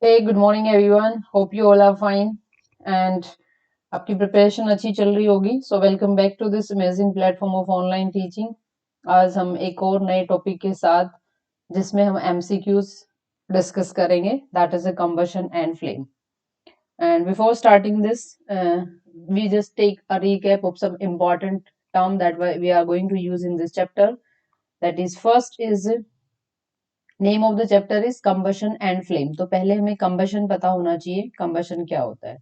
Hey, good morning everyone. Hope you all are fine and आपकी preparation अच्छी चल रही होगी. So welcome back to this amazing platform of online teaching. आज हम एक और नए टॉपिक के साथ जिसमें हम MCQs डिस्कस करेंगे. That is a combustion and flame. And before starting this, we just take a recap of some important term that we are going to use in this chapter. That is, first is name of the chapter is combustion and flame. तो पहले हमें combustion पता होना चाहिए. Combustion क्या होता है?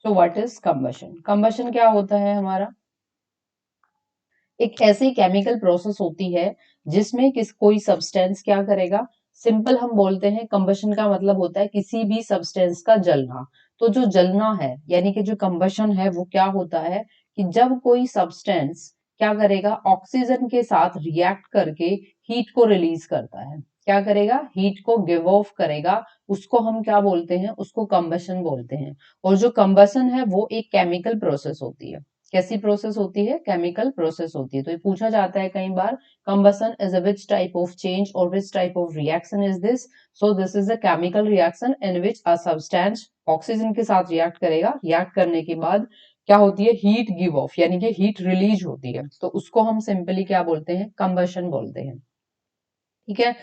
So what is combustion? Combustion क्या होता है हमारा? एक ऐसी केमिकल प्रोसेस होती है जिसमें कोई सब्सटेंस क्या करेगा. सिंपल हम बोलते हैं कंबशन का मतलब होता है किसी भी सब्सटेंस का जलना. तो जो जलना है यानी कि जो कंबशन है वो क्या होता है कि जब कोई सब्सटेंस क्या करेगा, ऑक्सीजन के साथ रिएक्ट करके हीट को रिलीज करता है. क्या करेगा? हीट को गिव ऑफ करेगा. उसको हम क्या बोलते हैं? उसको कंबशन बोलते हैं. और जो कंबशन है वो एक केमिकल प्रोसेस होती है. कैसी प्रोसेस होती है? केमिकल प्रोसेस होती है. तो ये पूछा जाता है कई बार, combustion is a which type of change or which type of reaction is this? So this is a chemical reaction in which a substance oxygen के साथ रिएक्ट करेगा. रिएक्ट करने के बाद क्या होती है? हीट गिव ऑफ यानी कि हीट रिलीज होती है. तो उसको हम सिंपली क्या बोलते हैं? कंबशन बोलते हैं. ठीक है.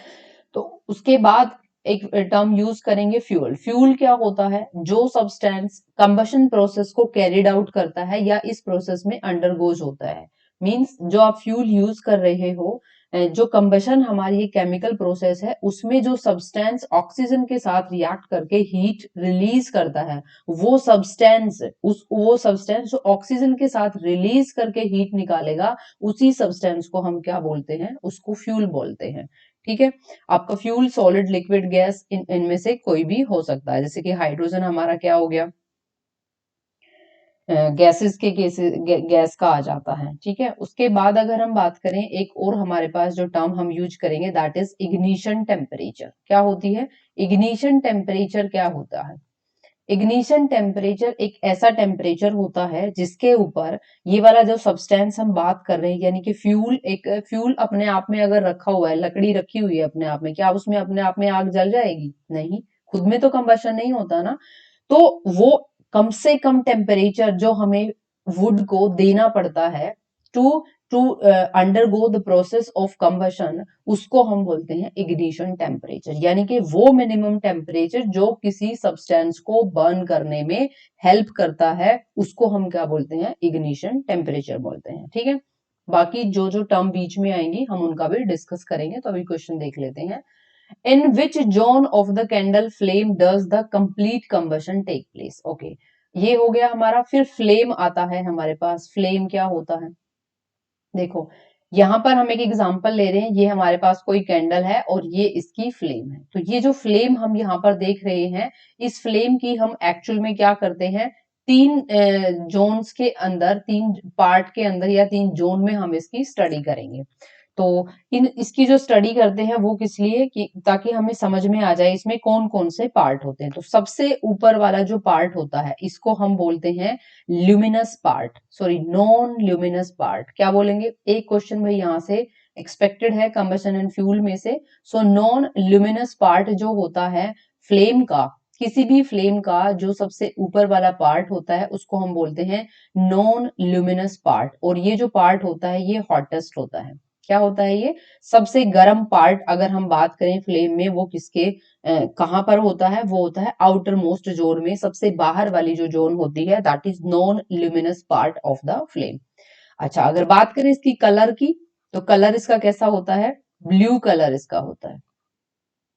तो उसके बाद एक टर्म यूज करेंगे फ्यूल. फ्यूल क्या होता है? जो सब्सटेंस कंबशन प्रोसेस को कैरिड आउट करता है या इस प्रोसेस में अंडरगोज होता है. मींस जो आप फ्यूल यूज कर रहे हो, जो कंबशन हमारी ये केमिकल प्रोसेस है उसमें जो सब्सटेंस ऑक्सीजन के साथ रिएक्ट करके हीट रिलीज करता है, वो सब्सटेंस जो ऑक्सीजन के साथ रिलीज करके हीट निकालेगा, उसी सब्सटेंस को हम क्या बोलते हैं? उसको फ्यूल बोलते हैं. ठीक है. आपका फ्यूल सॉलिड, लिक्विड, गैस, इनमें से कोई भी हो सकता है. जैसे कि हाइड्रोजन हमारा क्या हो गया? गैसेस के गैस का आ जाता है. ठीक है. उसके बाद अगर हम बात करें, एक और हमारे पास जो टर्म हम यूज करेंगे दैट इज इग्निशन टेम्परेचर. क्या होती है? इग्निशन टेम्परेचर क्या होता है? इग्निशन टेम्परेचर एक ऐसा टेम्परेचर होता है जिसके ऊपर ये वाला जो सब्सटेंस हम बात कर रहे हैं यानी कि फ्यूल, एक फ्यूल अपने आप में अगर रखा हुआ है, लकड़ी रखी हुई है अपने आप में, क्या उसमें अपने आप में आग जल जाएगी? नहीं. खुद में तो कंबशन नहीं होता ना. तो वो कम से कम टेम्परेचर जो हमें वुड को देना पड़ता है to to undergo the process of combustion, उसको हम बोलते हैं इग्निशन टेम्परेचर. यानी कि वो मिनिमम टेम्परेचर जो किसी सब्सटेंस को बर्न करने में हेल्प करता है, उसको हम क्या बोलते हैं? इग्निशन टेम्परेचर बोलते हैं. ठीक है. बाकी जो जो टर्म बीच में आएंगी हम उनका भी डिस्कस करेंगे. तो अभी क्वेश्चन देख लेते हैं. In which zone of the candle flame does the complete combustion take place? Okay, ये हो गया हमारा. फिर फ्लेम आता है हमारे पास. फ्लेम क्या होता है? देखो, यहां पर हम एक एग्जांपल ले रहे हैं. ये हमारे पास कोई कैंडल है और ये इसकी फ्लेम है. तो ये जो फ्लेम हम यहाँ पर देख रहे हैं, इस फ्लेम की हम एक्चुअल में क्या करते हैं? तीन जोन्स के अंदर, तीन पार्ट के अंदर या तीन जोन में हम इसकी स्टडी करेंगे. तो इसकी जो स्टडी करते हैं वो किस लिए कि ताकि हमें समझ में आ जाए इसमें कौन कौन से पार्ट होते हैं. तो सबसे ऊपर वाला जो पार्ट होता है इसको हम बोलते हैं luminous part, sorry non luminous part. क्या बोलेंगे? एक क्वेश्चन भाई यहाँ से एक्सपेक्टेड है कंबशन एंड फ्यूल में से. सो नॉन ल्यूमिनस पार्ट जो होता है फ्लेम का, किसी भी फ्लेम का जो सबसे ऊपर वाला पार्ट होता है उसको हम बोलते हैं नॉन ल्यूमिनस पार्ट. और ये जो पार्ट होता है ये हॉटेस्ट होता है. क्या होता है? ये सबसे गर्म पार्ट. अगर हम बात करें फ्लेम में, वो किसके कहां पर होता है? वो होता है आउटर मोस्ट जोन में. सबसे बाहर वाली जो जोन होती है that is non luminous part of the flame. अच्छा, अगर बात करें इसकी कलर की, तो कलर इसका कैसा होता है? ब्लू कलर इसका होता है.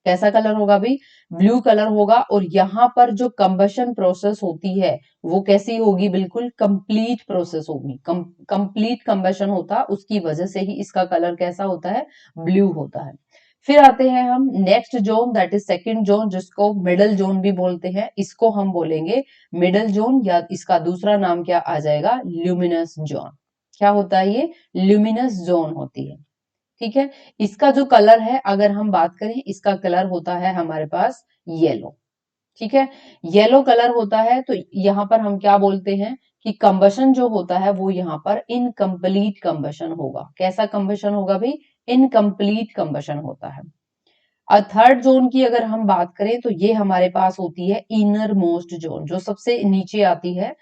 कैसा कलर होगा भाई? ब्लू कलर होगा. और यहाँ पर जो कंबशन प्रोसेस होती है वो कैसी होगी? बिल्कुल कंप्लीट प्रोसेस होगी. कंप्लीट कंबशन होता, उसकी वजह से ही इसका कलर कैसा होता है? ब्लू होता है. फिर आते हैं हम next zone, that is second zone, जिसको मिडल जोन भी बोलते हैं. इसको हम बोलेंगे मिडल जोन, या इसका दूसरा नाम क्या आ जाएगा? Luminous zone. क्या होता है ये? ल्यूमिनस जोन होती है. ठीक है. इसका जो कलर है अगर हम बात करें, इसका कलर होता है हमारे पास येलो. ठीक है. येलो कलर होता है. तो यहां पर हम क्या बोलते हैं कि कंबशन जो होता है वो यहां पर इनकम्प्लीट कंबशन होगा. कैसा कंबशन होगा भाई? इनकम्प्लीट कंबशन होता है. थर्ड जोन की अगर हम बात करें तो ये हमारे पास होती है इनर मोस्ट जोन, जो सबसे नीचे आती है,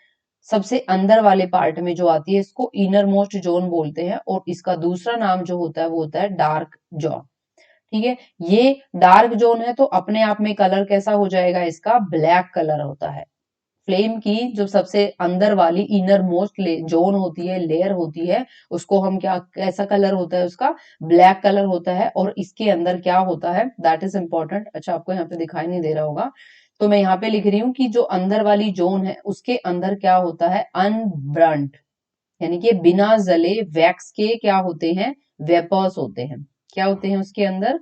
सबसे अंदर वाले पार्ट में जो आती है, इसको इनर मोस्ट जोन बोलते हैं। और इसका दूसरा नाम जो होता है वो होता है डार्क जोन। ठीक है, ये डार्क जोन है तो अपने आप में कलर कैसा हो जाएगा, इसका ब्लैक कलर होता है। फ्लेम की जो सबसे अंदर वाली इनर मोस्ट जोन होती है, लेयर होती है, उसको हम क्या, कैसा कलर होता है उसका, ब्लैक कलर होता है। और इसके अंदर क्या होता है, दैट इज इंपॉर्टेंट। अच्छा, आपको यहाँ पे दिखाई नहीं दे रहा होगा तो मैं यहाँ पे लिख रही हूँ कि जो अंदर वाली जोन है उसके अंदर क्या होता है, अनब्रंट, यानी कि बिना जले वैक्स के क्या होते हैं, वेपर्स होते हैं। क्या होते हैं उसके अंदर,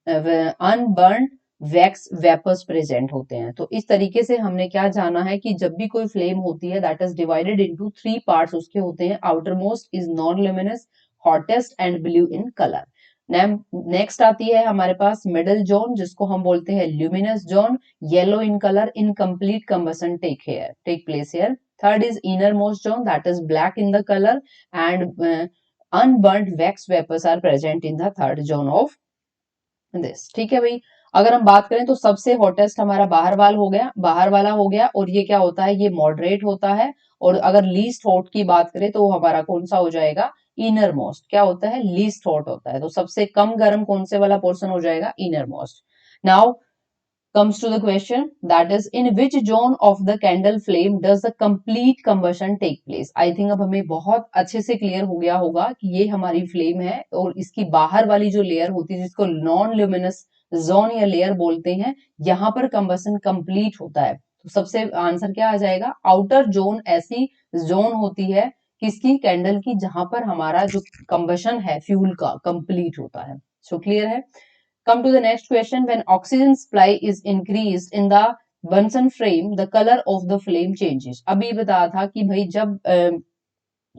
अनबर्न वैक्स वेपर्स प्रेजेंट होते हैं। तो इस तरीके से हमने क्या जाना है कि जब भी कोई फ्लेम होती है that is divided into 3 parts उसके होते हैं। Outer most is non luminous, hottest and blue in colour. Next आती है हमारे पास मिडल जोन, जिसको हम बोलते हैं luminous zone, yellow in colour, incomplete combustion take place here. Third is innermost zone, that is black in the colour and unburned wax vapours are present in the third zone of this. ठीक है भाई, अगर हम बात करें तो सबसे hottest हमारा बाहर वाल हो गया, बाहर वाला हो गया। और ये क्या होता है, ये मॉडरेट होता है। और अगर लीस्ट हॉट की बात करें तो वो हमारा कौन सा हो जाएगा, इनर मोस्ट। क्या होता है, लीस्ट हॉट होता है। तो सबसे कम गर्म कौन से वाला पोर्शन हो जाएगा, inner most. Now comes to the question, that is in which zone of the candle flame does the complete combustion take place। I think अब हमें बहुत अच्छे से क्लियर हो गया होगा कि ये हमारी फ्लेम है और इसकी बाहर वाली जो लेयर होती है जिसको नॉन ल्यूमिनस जोन या लेयर बोलते हैं, यहाँ पर कंबसन कंप्लीट होता है। तो सबसे आंसर क्या आ जाएगा, आउटर जोन ऐसी जोन होती है किसकी, कैंडल की, जहां पर हमारा जो कंबशन है फ्यूल का कंप्लीट होता है। सो क्लियर है। Come to the next question. When oxygen supply is increased in the Bunsen frame, the color of the flame changes। अभी बताया था कि भाई जब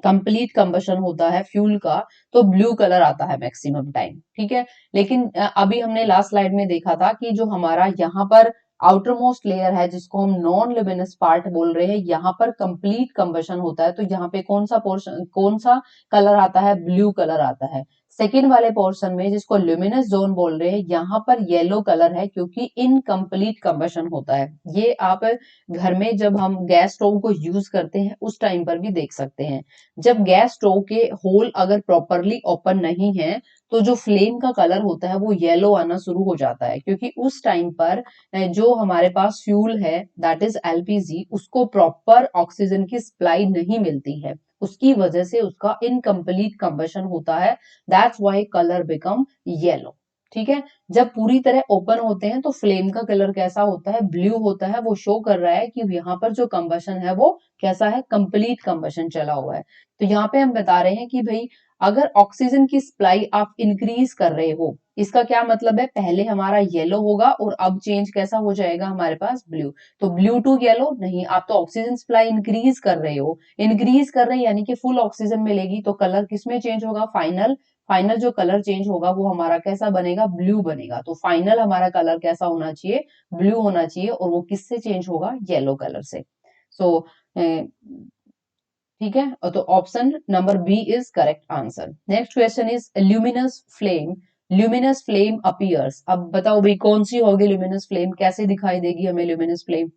कंप्लीट कंबशन होता है फ्यूल का तो ब्लू कलर आता है मैक्सिमम टाइम। ठीक है, लेकिन अभी हमने लास्ट स्लाइड में देखा था कि जो हमारा यहाँ पर आउटर मोस्ट लेयर है जिसको हम नॉन ल्यूमिनस पार्ट बोल रहे हैं, यहाँ पर कंप्लीट कंबशन होता है। तो यहाँ पे कौन सा पोर्शन, कौन सा कलर आता है, ब्लू कलर आता है। सेकेंड वाले पोर्शन में जिसको ल्यूमिनस जोन बोल रहे हैं, यहाँ पर येलो कलर है क्योंकि इनकम्प्लीट कंबशन होता है। ये आप घर में जब हम गैस स्टोव को यूज करते हैं उस टाइम पर भी देख सकते हैं। जब गैस स्टोव के होल अगर प्रॉपरली ओपन नहीं है तो जो फ्लेम का कलर होता है वो येलो आना शुरू हो जाता है, क्योंकि उस टाइम पर जो हमारे पास फ्यूल है दैट इज एलपीजी, उसको प्रॉपर ऑक्सीजन की सप्लाई नहीं मिलती है, उसकी वजह से उसका इनकम्प्लीट कंबशन होता है। That's why colour become yellow. ठीक है, जब पूरी तरह ओपन होते हैं तो फ्लेम का कलर कैसा होता है, ब्लू होता है। वो शो कर रहा है कि यहाँ पर जो कंबशन है वो कैसा है, कंप्लीट कंबशन चला हुआ है। तो यहाँ पे हम बता रहे हैं कि भाई अगर ऑक्सीजन की सप्लाई आप इंक्रीज कर रहे हो, इसका क्या मतलब है, पहले हमारा येलो होगा और अब चेंज कैसा हो जाएगा हमारे पास, ब्लू। तो ब्लू टू येलो नहीं, आप तो ऑक्सीजन सप्लाई इंक्रीज कर रहे हो, इंक्रीज कर रहे हैं यानी कि फुल ऑक्सीजन मिलेगी तो कलर किसमें चेंज होगा, फाइनल, फाइनल जो कलर चेंज होगा वो हमारा कैसा बनेगा, ब्लू बनेगा। तो फाइनल हमारा कलर कैसा होना चाहिए, ब्लू होना चाहिए। और वो किससे चेंज होगा, येलो कलर से। सो ठीक है, तो option number B is correct answer. Next question is luminous flame, luminous flame appears. अब बताओ भाई कौन सी होगी ल्यूमिनस फ्लेम, कैसे दिखाई देगी हमें ल्यूमिनस फ्लेम।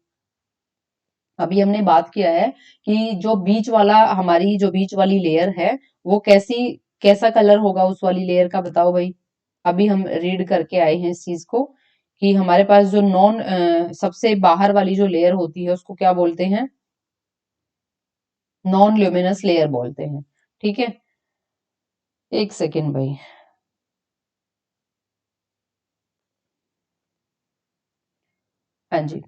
अभी हमने बात किया है कि जो बीच वाला, हमारी जो बीच वाली लेयर है वो कैसी, कैसा कलर होगा उस वाली लेयर का, बताओ भाई। अभी हम रीड करके आए हैं इस चीज को कि हमारे पास जो नॉन सबसे बाहर वाली जो लेयर होती है उसको क्या बोलते हैं, नॉन ल्यूमिनस लेयर बोलते हैं। ठीक है, एक सेकेंड भाई। हाँ जी,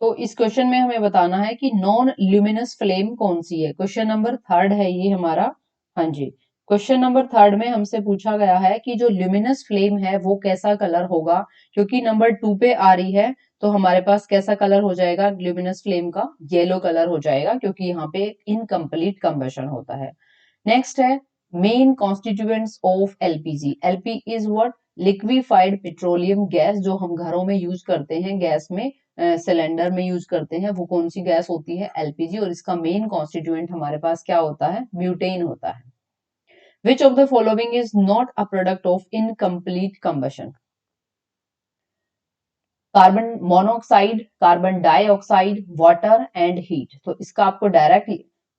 तो इस क्वेश्चन में हमें बताना है कि नॉन ल्यूमिनस फ्लेम कौन सी है। क्वेश्चन नंबर थर्ड है ये हमारा। हाँ जी, क्वेश्चन नंबर थर्ड में हमसे पूछा गया है कि जो ल्यूमिनस फ्लेम है वो कैसा कलर होगा। क्योंकि नंबर 2 पे आ रही है तो हमारे पास कैसा कलर हो जाएगा ल्यूमिनस फ्लेम का, येलो कलर हो जाएगा, क्योंकि यहाँ पे इनकम्प्लीट कंबशन होता है। नेक्स्ट है main constituents of LPG. LP is what, liquefied petroleum gas, जो हम घरों में यूज करते हैं, गैस में सिलेंडर में यूज करते हैं, वो कौन सी गैस होती है, एलपीजी। और इसका मेन कॉन्स्टिट्यूएंट हमारे पास क्या होता है, ब्यूटेन होता है। Which of the following is not a product of incomplete combustion? Carbon monoxide, carbon dioxide, water and heat. तो इसका आपको डायरेक्ट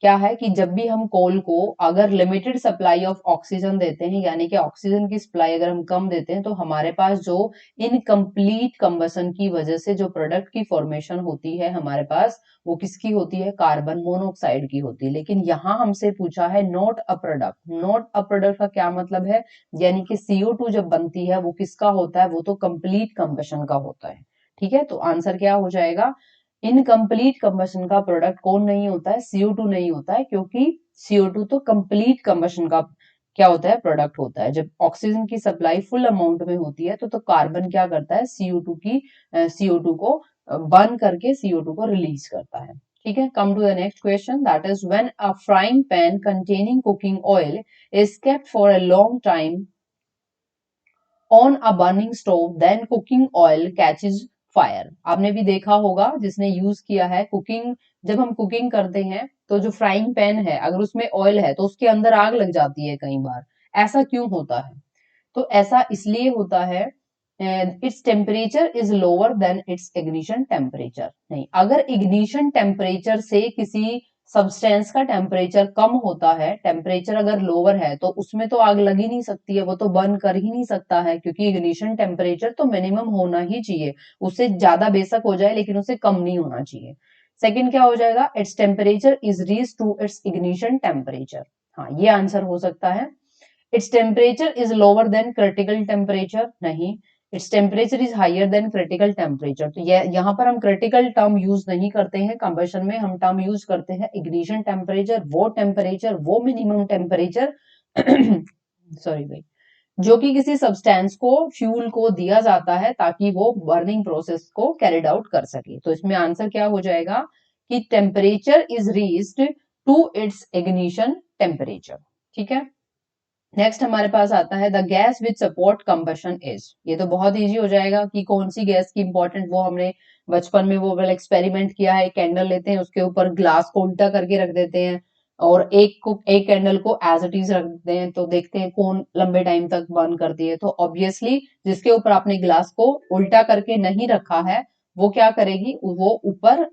क्या है कि जब भी हम कोल को अगर लिमिटेड सप्लाई ऑफ ऑक्सीजन देते हैं, यानी कि ऑक्सीजन की सप्लाई अगर हम कम देते हैं, तो हमारे पास जो इनकम्प्लीट कंबसन की वजह से जो प्रोडक्ट की फॉर्मेशन होती है हमारे पास, वो किसकी होती है? कार्बन मोनोऑक्साइड की होती है। लेकिन यहाँ हमसे पूछा है not a product. Not a product का क्या मतलब है? यानी कि CO2 जब बनती है वो किसका होता है? वो तो कंप्लीट कंबशन का होता है। ठीक है, तो आंसर क्या हो जाएगा? इनकम्प्लीट कंबशन का प्रोडक्ट कौन नहीं होता है? CO2 नहीं होता है, क्योंकि CO2 तो कंप्लीट कंबशन का क्या होता है? प्रोडक्ट होता है। जब ऑक्सीजन की सप्लाई फुल अमाउंट में होती है तो कार्बन क्या करता है? CO2 को बर्न करके CO2 को रिलीज करता है। ठीक है, come to the next question, that is when a frying pan containing cooking oil is kept for a long time on a burning stove, then cooking oil catches fire. आपने भी देखा होगा जिसने यूज किया है कुकिंग, जब हम cooking करते हैं तो जो फ्राइंग पैन है अगर उसमें ऑयल है तो उसके अंदर आग लग जाती है कई बार। ऐसा क्यों होता है? तो ऐसा इसलिए होता है, its temperature is lower then it's ignition temperature. नहीं, अगर इग्निशन टेम्परेचर से किसी सब्सटेंस का टेम्परेचर कम होता है, टेम्परेचर अगर लोअर है, तो उसमें तो आग लग ही नहीं सकती है, वो तो बर्न कर ही नहीं सकता है, क्योंकि इग्निशन टेम्परेचर तो मिनिमम होना ही चाहिए। उससे ज्यादा बेशक हो जाए लेकिन उससे कम नहीं होना चाहिए। सेकंड क्या हो जाएगा? Its temperature is reach to its ignition temperature. हाँ, ये आंसर हो सकता है। Its temperature is lower than critical temperature. नहीं, its temperature is higher than critical temperature. तो ये यहाँ पर हम क्रिटिकल टर्म यूज नहीं करते हैं, कंबशन में हम टर्म यूज करते हैं इग्निशन टेम्परेचर, वो मिनिमम टेम्परेचर सॉरी भाई, जो कि किसी सब्सटेंस को, फ्यूल को दिया जाता है ताकि वो बर्निंग प्रोसेस को कैरिड आउट कर सके। तो इसमें आंसर क्या हो जाएगा कि temperature is reached to its ignition temperature. ठीक है, नेक्स्ट हमारे पास आता है the gas which support combustion is. ये तो बहुत इजी हो जाएगा कि कौन सी गैस की इंपॉर्टेंट, वो हमने बचपन में वो वाला एक्सपेरिमेंट किया है। कैंडल लेते हैं, उसके ऊपर ग्लास को उल्टा करके रख देते हैं और एक कैंडल को एज इट इज रख देते हैं, तो देखते हैं कौन लंबे टाइम तक बर्न करती है। तो ऑब्वियसली जिसके ऊपर आपने ग्लास को उल्टा करके नहीं रखा है वो क्या करेगी? वो ऊपर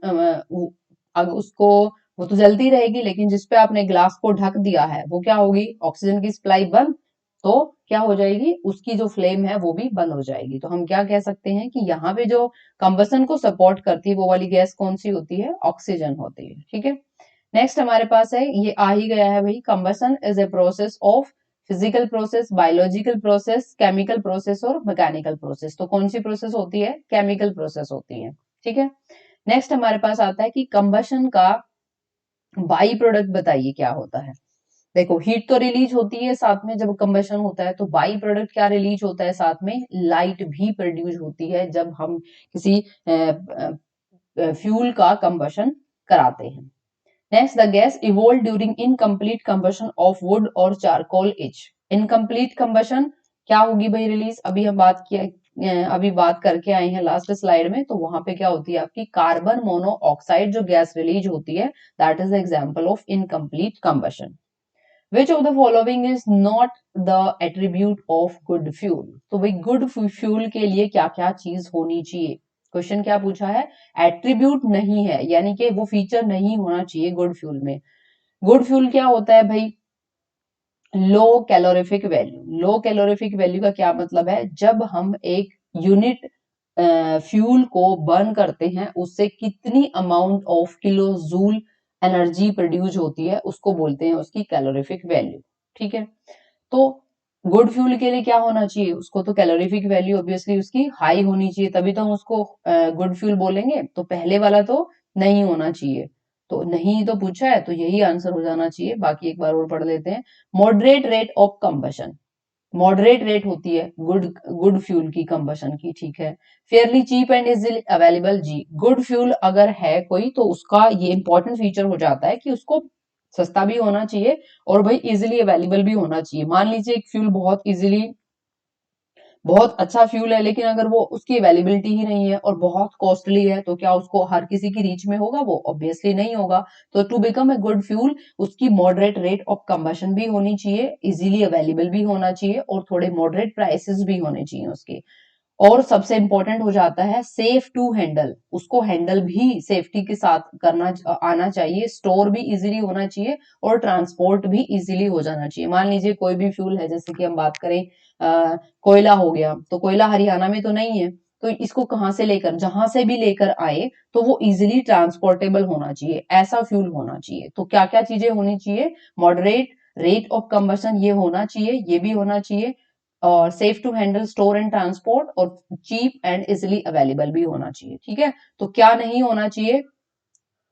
उसको, वो तो जलती रहेगी, लेकिन जिसपे आपने ग्लास को ढक दिया है वो क्या होगी? ऑक्सीजन की सप्लाई बंद। तो क्या हो जाएगी? उसकी जो फ्लेम है वो भी बंद हो जाएगी। तो हम क्या कह सकते हैं कि यहाँ पे जो कंबसन को सपोर्ट करती है वो वाली गैस कौन सी होती है? ऑक्सीजन होती है। ठीक है, नेक्स्ट हमारे पास है, ये आ ही गया है भाई, combustion is a process of physical process, biological process, chemical process और मैकेनिकल प्रोसेस। तो कौन सी प्रोसेस होती है? केमिकल प्रोसेस होती है। ठीक है, नेक्स्ट हमारे पास आता है कि कंबशन का बाई प्रोडक्ट बताइए क्या होता है। देखो, हीट तो रिलीज होती है साथ में जब कंबशन होता है, तो बाई प्रोडक्ट क्या रिलीज होता है साथ में? लाइट भी प्रोड्यूस होती है जब हम किसी फ्यूल का कंबशन कराते हैं। Next, the gas evolve during incomplete combustion of would और चारकोल इच। इनकम्प्लीट कंबशन क्या होगी भाई रिलीज? अभी हम अभी बात करके आए हैं लास्ट स्लाइड में, तो वहां पे क्या होती है आपकी? कार्बन मोनोऑक्साइड जो गैस रिलीज होती है, that is the example of incomplete combustion. Which of the following is not the attribute of good fuel? तो भाई गुड फ्यूल के लिए क्या क्या चीज होनी चाहिए? क्वेश्चन क्या पूछा है? एट्रीब्यूट नहीं है, यानी कि वो फीचर नहीं होना चाहिए गुड फ्यूल में। गुड फ्यूल क्या होता है भाई? लो कैलोरीफिक वैल्यू। लो कैलोरीफिक वैल्यू का क्या मतलब है? जब हम एक यूनिट फ्यूल को बर्न करते हैं उससे कितनी amount of kilo joule energy produce होती है उसको बोलते हैं उसकी कैलोरीफिक वैल्यू। ठीक है, तो गुड फ्यूल के लिए क्या होना चाहिए? उसको तो कैलोरीफिक वैल्यू ऑब्वियसली उसकी हाई होनी चाहिए, तभी तो हम उसको गुड फ्यूल बोलेंगे। तो पहले वाला तो नहीं होना चाहिए, तो नहीं तो पूछा है तो यही आंसर हो जाना चाहिए। बाकी एक बार और पढ़ लेते हैं। Moderate rate of combustion, moderate rate होती है गुड गुड फ्यूल की, कंबशन की। ठीक है, fairly cheap and easily available. जी, गुड फ्यूल अगर है कोई तो उसका ये इंपॉर्टेंट फीचर हो जाता है कि उसको सस्ता भी होना चाहिए और भाई इजिली अवेलेबल भी होना चाहिए। मान लीजिए एक फ्यूल बहुत इजिली बहुत अच्छा फ्यूल है लेकिन अगर वो उसकी अवेलेबिलिटी ही नहीं है और बहुत कॉस्टली है तो क्या उसको हर किसी की रीच में होगा? वो ऑब्वियसली नहीं होगा। तो to become a good fuel उसकी मॉडरेट रेट ऑफ कंबशन भी होनी चाहिए, इजीली अवेलेबल भी होना चाहिए और थोड़े मॉडरेट प्राइसेस भी होने चाहिए उसके। और सबसे इंपॉर्टेंट हो जाता है सेफ टू हैंडल, उसको हैंडल भी सेफ्टी के साथ करना आना चाहिए, स्टोर भी इजीली होना चाहिए और ट्रांसपोर्ट भी इजीली हो जाना चाहिए। मान लीजिए कोई भी फ्यूल है, जैसे कि हम बात करें कोयला हो गया, तो कोयला हरियाणा में तो नहीं है, तो इसको कहाँ से लेकर, जहां से भी लेकर आए तो वो इजीली ट्रांसपोर्टेबल होना चाहिए, ऐसा फ्यूल होना चाहिए। तो क्या क्या चीजें होनी चाहिए? मॉडरेट रेट ऑफ कंबशन ये होना चाहिए, ये भी होना चाहिए, और safe to handle, store and transport, और चीप एंड इजिली अवेलेबल भी होना चाहिए। ठीक है, तो क्या नहीं होना चाहिए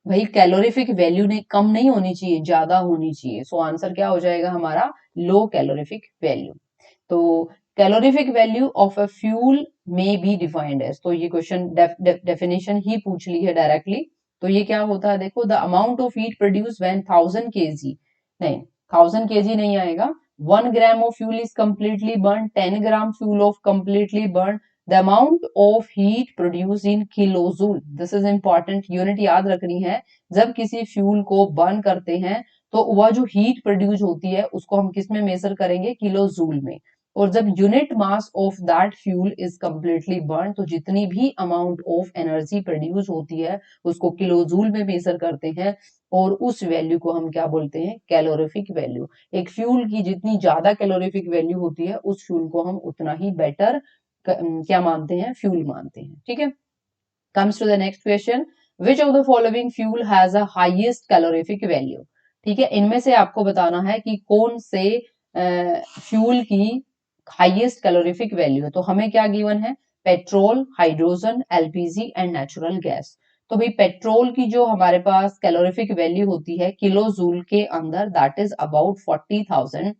भाई? कैलोरीफिक वैल्यू ने कम नहीं होनी चाहिए, ज्यादा होनी चाहिए। सो आंसर क्या हो जाएगा हमारा? लो कैलोरीफिक वैल्यू। तो calorific value of a fuel में बी डिफाइंड एज, तो ये क्वेश्चन डेफिनेशन ही पूछ ली है डायरेक्टली। तो ये क्या होता है देखो, the amount of heat produce when 1000 kg, नहीं 1000 kg नहीं आएगा, 1 gram of fuel is completely burn, 10 gram fuel of completely burn, the amount of heat produce in kilojoule. This is important, unit याद रखनी है। जब किसी फ्यूल को burn करते हैं तो वह जो हीट प्रोड्यूस होती है उसको हम किस में मेजर करेंगे? किलो जूल में। और जब unit mass of that fuel is completely burn, तो जितनी भी अमाउंट ऑफ एनर्जी प्रोड्यूस होती है उसको किलो जूल में मेजर करते हैं, और उस वैल्यू को हम क्या बोलते हैं? Calorific value. एक फ्यूल की जितनी ज्यादा कैलोरीफिक वैल्यू होती है उस फ्यूल को हम उतना ही बेटर क्या मानते हैं? फ्यूल मानते हैं। ठीक है, comes to the next question, which of the following fuel has a highest calorific value? ठीक है, इनमें से आपको बताना है कि कौन से फ्यूल की हाईएस्ट कैलोरीफिक वैल्यू है। तो हमें क्या गिवन है? Petrol, hydrogen, LPG and natural gas. तो भाई पेट्रोल की जो हमारे पास कैलोरीफिक वैल्यू होती है किलो जूल के अंदर, that is about 40,000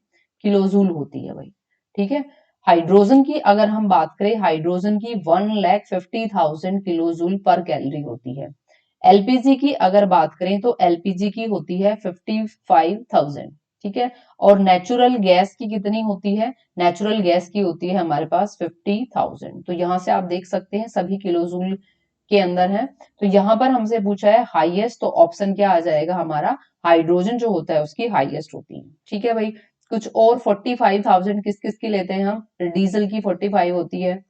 kilo joule होती है भाई। ठीक है, हाइड्रोजन की अगर हम बात करें, हाइड्रोजन की 1,50,000 किलो जूल पर कैलोरी होती है। एलपीजी की अगर बात करें तो एलपीजी की होती है 55,000। ठीक है, और नेचुरल गैस की कितनी होती है? नेचुरल गैस की होती है हमारे पास 50,000। तो यहां से आप देख सकते हैं सभी किलो जूल के अंदर है। तो यहां पर हमसे पूछा है हाईएस्ट, तो ऑप्शन क्या आ जाएगा हमारा? हाइड्रोजन जो होता है उसकी हाईएस्ट होती है। ठीक है भाई, कुछ और 45,000 किस किस की लेते हैं हम? डीजल की 45 होती है।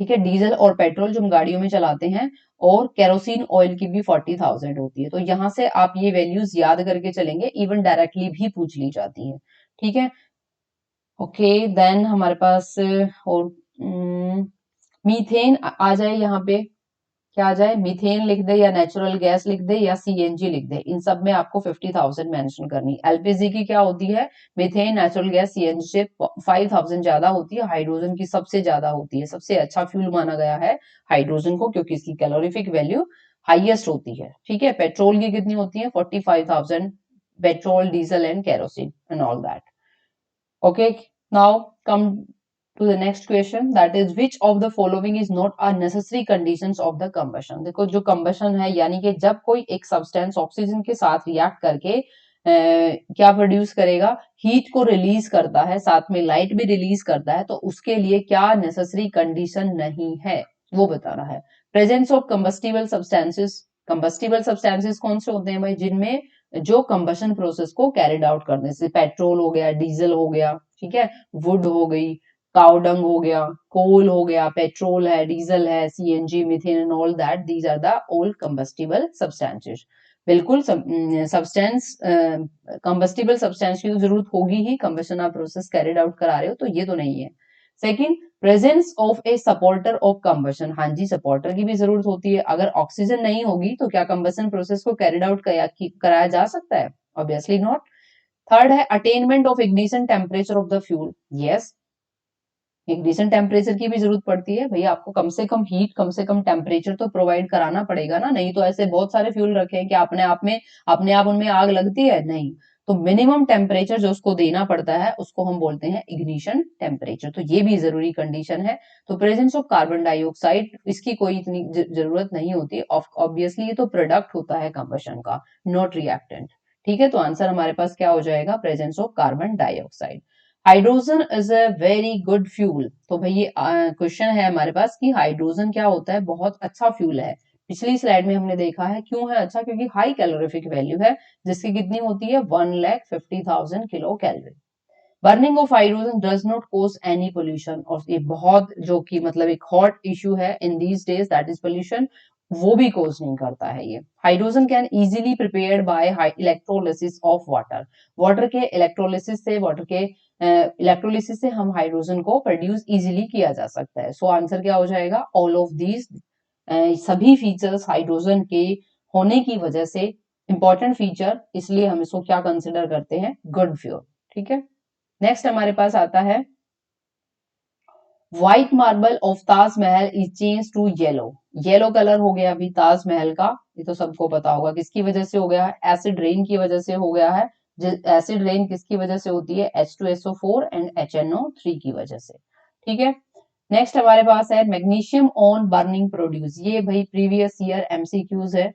ठीक है, डीजल और पेट्रोल जो हम गाड़ियों में चलाते हैं, और केरोसिन ऑयल की भी 40,000 होती है। तो यहां से आप ये वैल्यूज याद करके चलेंगे, इवन डायरेक्टली भी पूछ ली जाती है। ठीक है, ओके, देन हमारे पास और मीथेन आ जाए यहाँ पे, क्या आ जाए? मीथेन लिख दे या नेचुरल गैस लिख दे या सीएनजी लिख दे, इन सब में आपको 50,000 मेंशन करनी। एलपीजी की क्या होती है? मीथेन, नेचुरल गैस, सीएनजी से 5,000 ज्यादा होती है। हाइड्रोजन की सबसे ज्यादा होती है, सबसे अच्छा फ्यूल माना गया है हाइड्रोजन को, क्योंकि इसकी कैलोरीफिक वैल्यू हाईएस्ट होती है। ठीक है, पेट्रोल की कितनी होती है? 45,000, petrol, diesel and kerosene and all that. Okay, now come to the next question, that is which of the following is not a necessary conditions of the combustion? देखो जो combustion है यानी कि जब कोई एक सब्सटेंस ऑक्सीजन के साथ रिएक्ट करके क्या प्रोड्यूस करेगा? हीट को रिलीज करता है, साथ में लाइट भी रिलीज करता है, तो उसके लिए क्या नेसेसरी कंडीशन नहीं है वो बताना है। Presence of combustible substances, combustible substances कौन से होते हैं भाई? जिनमें जो कंबशन प्रोसेस को कैरिड आउट करने से, पेट्रोल हो गया, डीजल हो गया, ठीक है, वुड हो गई, काउडंग हो गया, कोल हो गया, पेट्रोल है, डीजल है, CNG, methane and all that, these are the all combustible substances. बिल्कुल सब्सटेंस, कंबस्टिबल सब्सटेंस की तो जरूरत होगी ही, कंबशन आप प्रोसेस कैरिड आउट करा रहे हो, तो ये तो नहीं है। Second, presence of a supporter of combustion, हाँ जी, सपोर्टर की भी जरूरत होती है। अगर ऑक्सीजन नहीं होगी तो क्या कंबशन प्रोसेस को कैरिड आउट कराया जा सकता है? Obviously not. थर्ड है attainment of ignition temperature of the fuel, yes, ignition temperature की भी जरूरत पड़ती है भैया, आपको कम से कम हीट, कम से कम टेम्परेचर तो प्रोवाइड कराना पड़ेगा ना, नहीं तो ऐसे बहुत सारे फ्यूल रखे हैं कि अपने आप उनमें आग लगती है, नहीं। तो मिनिमम टेम्परेचर जो उसको देना पड़ता है उसको हम बोलते हैं इग्निशन टेम्परेचर, तो ये भी जरूरी कंडीशन है। तो प्रेजेंस ऑफ कार्बन डाइऑक्साइड, इसकी कोई इतनी जरूरत नहीं होती, ऑब्वियसली ये तो प्रोडक्ट होता है कंबशन का, नॉट रिएक्टेंट। ठीक है, तो आंसर हमारे पास क्या हो जाएगा? Presence of carbon dioxide. Hydrogen is a very good fuel. तो भाई ये क्वेश्चन है हमारे पास कि हाइड्रोजन क्या होता है, बहुत अच्छा फ्यूल है। पिछली स्लाइड में हमने देखा है क्यों है अच्छा, क्योंकि हाई कैलोरीफिक वैल्यू है, जिसकी कितनी होती है 1,50,000 kilo calorie. Burning of hydrogen does not cause any pollution, और ये बहुत जो कि मतलब एक हॉट इशू है in these days, that is pollution, वो भी कॉज नहीं करता है ये। Hydrogen can easily prepared by electrolysis of water. Water के इलेक्ट्रोलिसिस से, वाटर के इलेक्ट्रोलिसिस से हम हाइड्रोजन को प्रोड्यूस इजीली किया जा सकता है। सो आंसर क्या हो जाएगा, ऑल ऑफ दीज, सभी फीचर्स हाइड्रोजन के होने की वजह से इंपॉर्टेंट फीचर, इसलिए हम इसको क्या कंसिडर करते हैं, गुड फ्यूल। ठीक है, नेक्स्ट हमारे पास आता है white marble of Taj Mahal is change to yellow. Yellow colour हो गया अभी ताजमहल का, ये तो सबको पता होगा किसकी वजह से हो गया है, एसिड रेन की वजह से हो गया है। एसिड रेन किसकी वजह से होती है, H2SO4 एंड HNO3 की वजह से। ठीक है, नेक्स्ट हमारे पास है मैग्नीशियम ऑन बर्निंग प्रोड्यूस। ये भाई प्रीवियस ईयर MCQs है,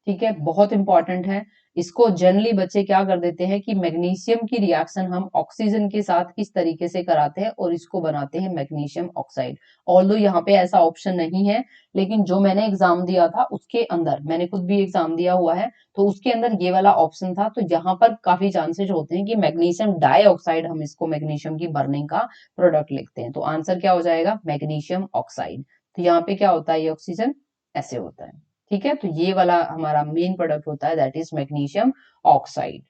ठीक है, बहुत इंपॉर्टेंट है। इसको जनरली बच्चे क्या कर देते हैं कि मैग्नीशियम की रिएक्शन हम ऑक्सीजन के साथ इस तरीके से कराते हैं और इसको बनाते हैं मैग्नीशियम ऑक्साइड। ऑल्दो यहाँ पे ऐसा ऑप्शन नहीं है, लेकिन जो मैंने एग्जाम दिया था उसके अंदर, मैंने खुद भी एग्जाम दिया हुआ है, तो उसके अंदर ये वाला ऑप्शन था। तो यहाँ पर काफी चांसेस होते हैं कि मैग्नीशियम डाइऑक्साइड, हम इसको मैग्नीशियम की बर्निंग का प्रोडक्ट लिखते हैं। तो आंसर क्या हो जाएगा, मैग्नीशियम ऑक्साइड। तो यहाँ पे क्या होता है, ये ऑक्सीजन ऐसे होता है। ठीक है, तो ये वाला हमारा मेन प्रोडक्ट होता है, that is magnesium oxide.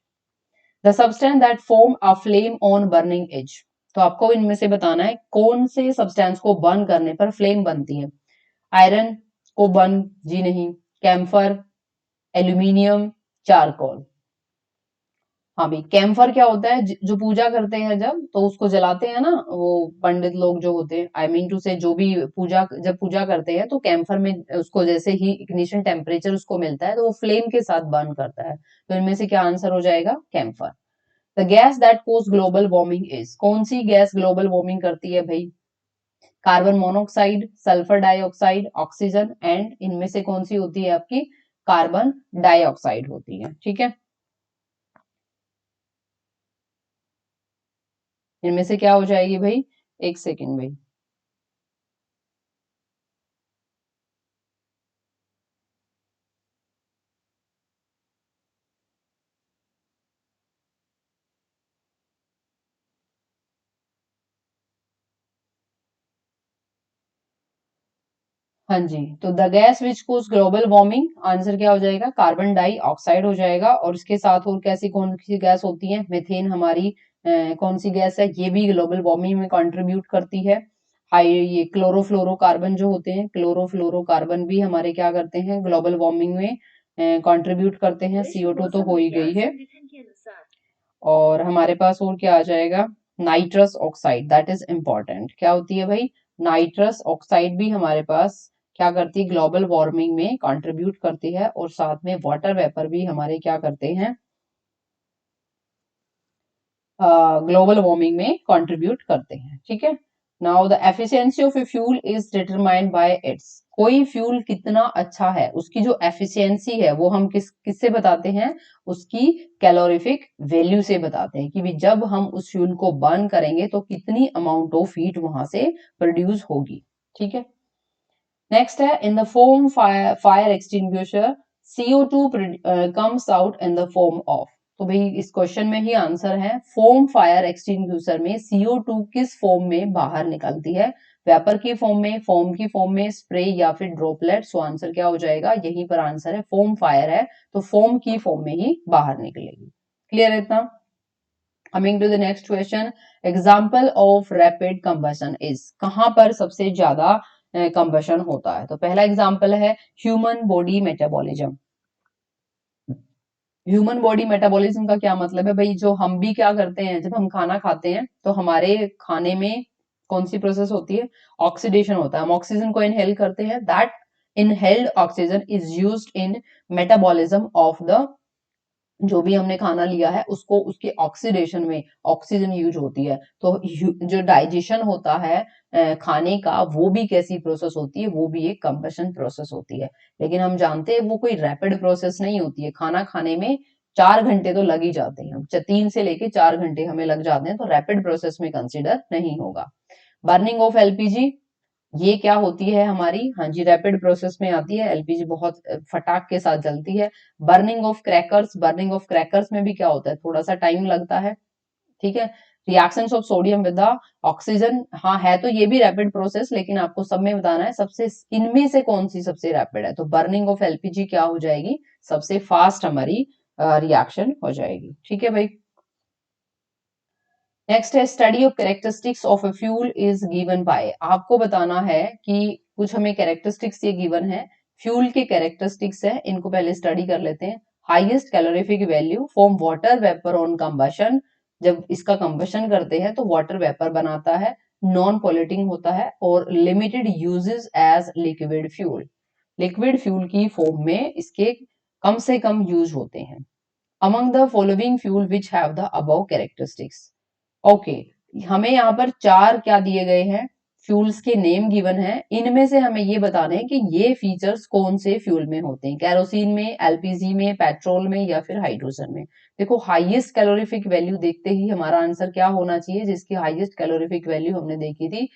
The substance that form a flame on burning as. तो आपको इनमें से बताना है कौन से सब्सटेंस को बर्न करने पर फ्लेम बनती है। आयरन को बर्न, जी नहीं, कैम्फर, एल्यूमिनियम, चारकोल। हाँ भाई, कैम्फर क्या होता है, जो पूजा करते हैं जब, तो उसको जलाते हैं ना वो पंडित लोग जो होते हैं, आई मीन टू से जो भी पूजा, जब पूजा करते हैं तो कैम्फर में उसको जैसे ही इग्निशन टेम्परेचर उसको मिलता है तो वो फ्लेम के साथ बर्न करता है। तो इनमें से क्या आंसर हो जाएगा, camphor. The gas that cause global warming is. कौन सी गैस ग्लोबल वार्मिंग करती है भाई, carbon monoxide, sulphur dioxide, oxygen, and इनमें से कौन सी होती है आपकी, कार्बन डाइऑक्साइड होती है। ठीक है, इनमें से क्या हो जाएगी भाई, एक सेकेंड भाई। हाँ जी, तो the gas which cause global warming, answer क्या हो जाएगा, कार्बन डाइऑक्साइड हो जाएगा। और इसके साथ और कैसी कौन सी गैस होती है, मेथेन हमारी कौन सी गैस है, ये भी ग्लोबल वार्मिंग में कंट्रीब्यूट करती है। हाई, ये क्लोरोफ्लोरोकार्बन जो होते हैं, क्लोरोफ्लोरोकार्बन भी हमारे क्या करते हैं, ग्लोबल वार्मिंग में कंट्रीब्यूट करते हैं। CO2 तो हो ही गई है, और हमारे पास और क्या आ जाएगा, nitrous oxide, that is important. क्या होती है भाई, नाइट्रस ऑक्साइड भी हमारे पास क्या करती है, ग्लोबल वार्मिंग में कंट्रीब्यूट करती है। और साथ में वाटर वेपर भी हमारे क्या करते हैं, ग्लोबल वार्मिंग में कंट्रीब्यूट करते हैं। ठीक है, now the efficiency of a fuel is determined by it's. कोई फ्यूल कितना अच्छा है, उसकी जो एफिशिएंसी है वो हम किससे बताते हैं, उसकी कैलोरीफिक वैल्यू से बताते हैं कि भी जब हम उस फ्यूल को बर्न करेंगे तो कितनी अमाउंट ऑफ हीट वहां से प्रोड्यूस होगी। ठीक है, नेक्स्ट है in the form fire extinguisher CO2 comes out in the form of. तो भाई इस क्वेश्चन में ही आंसर है, फॉर्म फायर एक्सटिंग्विशर में CO2 किस फॉर्म में बाहर निकलती है, वेपर की फॉर्म में, फॉर्म की फॉर्म में, स्प्रे या फिर ड्रॉपलेट। सो आंसर क्या हो जाएगा, यहीं पर आंसर है, फॉर्म फायर है तो फॉर्म की फॉर्म में ही बाहर निकलेगी। क्लियर है इतना। Coming to the next question, example of rapid combustion is. कहां पर सबसे ज्यादा कंबशन होता है, तो पहला एग्जाम्पल है human body metabolism. Human body metabolism का क्या मतलब है भाई, जो हम भी क्या करते हैं, जब हम खाना खाते हैं तो हमारे खाने में कौन सी प्रोसेस होती है, ऑक्सीडेशन होता है। हम ऑक्सीजन को इनहेल करते हैं, that inhaled oxygen is used in metabolism of the, जो भी हमने खाना लिया है उसको, उसके ऑक्सीडेशन में ऑक्सीजन यूज होती है। तो जो डाइजेशन होता है खाने का, वो भी कैसी प्रोसेस होती है, वो भी एक कंबशन प्रोसेस होती है। लेकिन हम जानते हैं वो कोई रैपिड प्रोसेस नहीं होती है। खाना खाने में 4 घंटे तो लग ही जाते हैं, 3 से लेके 4 घंटे हमें लग जाते हैं, तो रैपिड प्रोसेस में कंसिडर नहीं होगा। बर्निंग ऑफ एलपीजी, ये क्या होती है हमारी, हाँ जी रैपिड प्रोसेस में आती है, एलपीजी बहुत फटाक के साथ जलती है। Burning of crackers, burning of crackers में भी क्या होता है, थोड़ा सा टाइम लगता है, ठीक है। Reactions of sodium with the oxygen, हाँ है तो ये भी रैपिड प्रोसेस, लेकिन आपको सब में बताना है सबसे इनमें से कौन सी सबसे रैपिड है, तो बर्निंग ऑफ एलपीजी क्या हो जाएगी, सबसे फास्ट हमारी रिएक्शन हो जाएगी, ठीक है भाई। नेक्स्ट है study of characteristics of a fuel is given by, आपको बताना है कि कुछ हमें कैरेक्टरिस्टिक्स ये गिवन है, फ्यूल के कैरेक्टरिस्टिक्स है, इनको पहले स्टडी कर लेते हैं। Highest calorific value form water vapour on combustion, जब इसका कंबशन करते हैं तो वाटर वेपर बनाता है, नॉन पॉल्यूटिंग होता है, और limited uses as liquid fuel, liquid fuel की फॉर्म में इसके कम से कम यूज होते हैं। Among the following fuel which have the above characteristics, okay, हमें यहाँ पर 4 क्या दिए गए हैं, फ्यूल्स के नेम गिवन है, इनमें से हमें ये बताने हैं कि ये फीचर्स कौन से फ्यूल में होते हैं, कैरोसिन में, एलपीजी में, पेट्रोल में या फिर हाइड्रोजन में। देखो हाईएस्ट कैलोरीफिक वैल्यू देखते ही हमारा आंसर क्या होना चाहिए, जिसकी हाईएस्ट कैलोरीफिक वैल्यू हमने देखी थी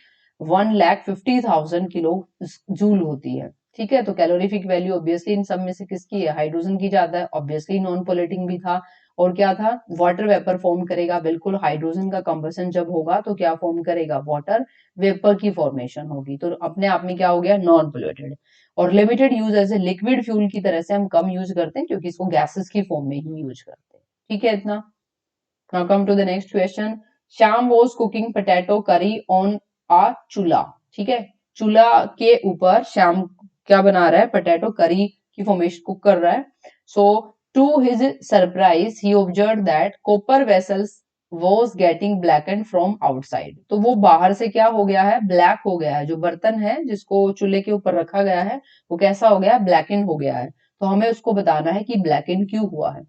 1,50,000 किलो जूल होती है, ठीक है। तो कैलोरीफिक वैल्यू ऑब्वियसली इन सब में से किसकी है, हाइड्रोजन की ज्यादा है, ऑब्वियसली नॉन पोलेटिंग भी था, और क्या था, वाटर वेपर फॉर्म करेगा, बिल्कुल हाइड्रोजन का कंबशन जब होगा तो क्या फॉर्म करेगा, वाटर वेपर की फॉर्मेशन होगी, तो अपने आप में क्या हो गया, नॉन पोल्यूटेड। और limited use as a liquid fuel की तरह से हम कम यूज करते हैं, क्योंकि इसको गैसेस की फॉर्म में ही यूज करते हैं, ठीक है इतना। Now come to the next question, Shyam was cooking potato curry on a chulha, ठीक है, चूल्हा के ऊपर श्याम क्या बना रहा है, पोटैटो करी की फॉर्मेशन कुक कर रहा है। So to his surprise he observe that copper vessels was getting blackened from outside, तो वो बाहर से क्या हो गया है, ब्लैक हो गया है, जो बर्तन है जिसको चूल्हे के ऊपर रखा गया है वो कैसा हो गया, ब्लैकेंड हो गया है, तो हमें उसको बताना है कि ब्लैकेंड क्यों हुआ है।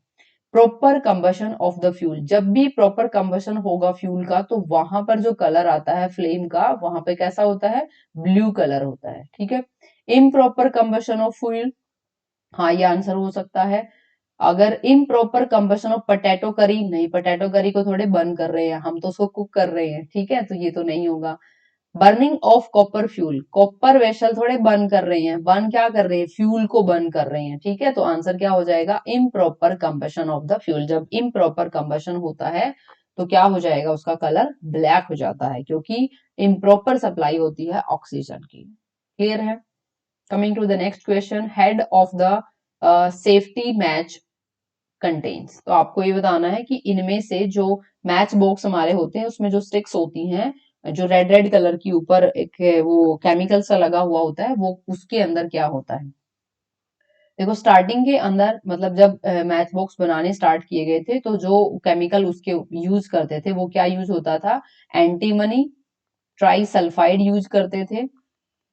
Proper combustion of the fuel, जब भी प्रॉपर कंबशन होगा फ्यूल का तो वहां पर जो कलर आता है फ्लेम का, वहां पे कैसा होता है, ब्लू कलर होता है, ठीक है। इम्प्रॉपर कंबशन ऑफ फ्यूल, हाँ ये आंसर हो सकता है। अगर इम्प्रॉपर कंबशन ऑफ पोटैटो करी, नहीं पोटैटो करी को थोड़े बर्न कर रहे हैं हम, तो उसको कुक कर रहे हैं, ठीक है, तो ये तो नहीं होगा। Burning of copper fuel, copper vessel थोड़े बर्न कर रहे हैं, बर्न क्या कर रहे हैं, फ्यूल को बर्न कर रहे हैं, ठीक है, तो आंसर क्या हो जाएगा, improper combustion of the fuel, जब इम्प्रॉपर कंबशन होता है तो क्या हो जाएगा, उसका कलर ब्लैक हो जाता है, क्योंकि इम्प्रॉपर सप्लाई होती है ऑक्सीजन की, क्लियर है। Coming to the next question, head of the safety match contains, तो आपको ये बताना है कि इनमें से जो मैच बॉक्स हमारे होते हैं उसमें जो स्टिक्स होती हैं, जो रेड रेड कलर की ऊपर एक वो केमिकल सा लगा हुआ होता है, वो उसके अंदर क्या होता है। देखो स्टार्टिंग के अंदर मतलब जब मैच बॉक्स बनाने स्टार्ट किए गए थे तो जो केमिकल उसके यूज करते थे वो क्या यूज होता था, एंटीमनी ट्राई सल्फाइड यूज करते थे,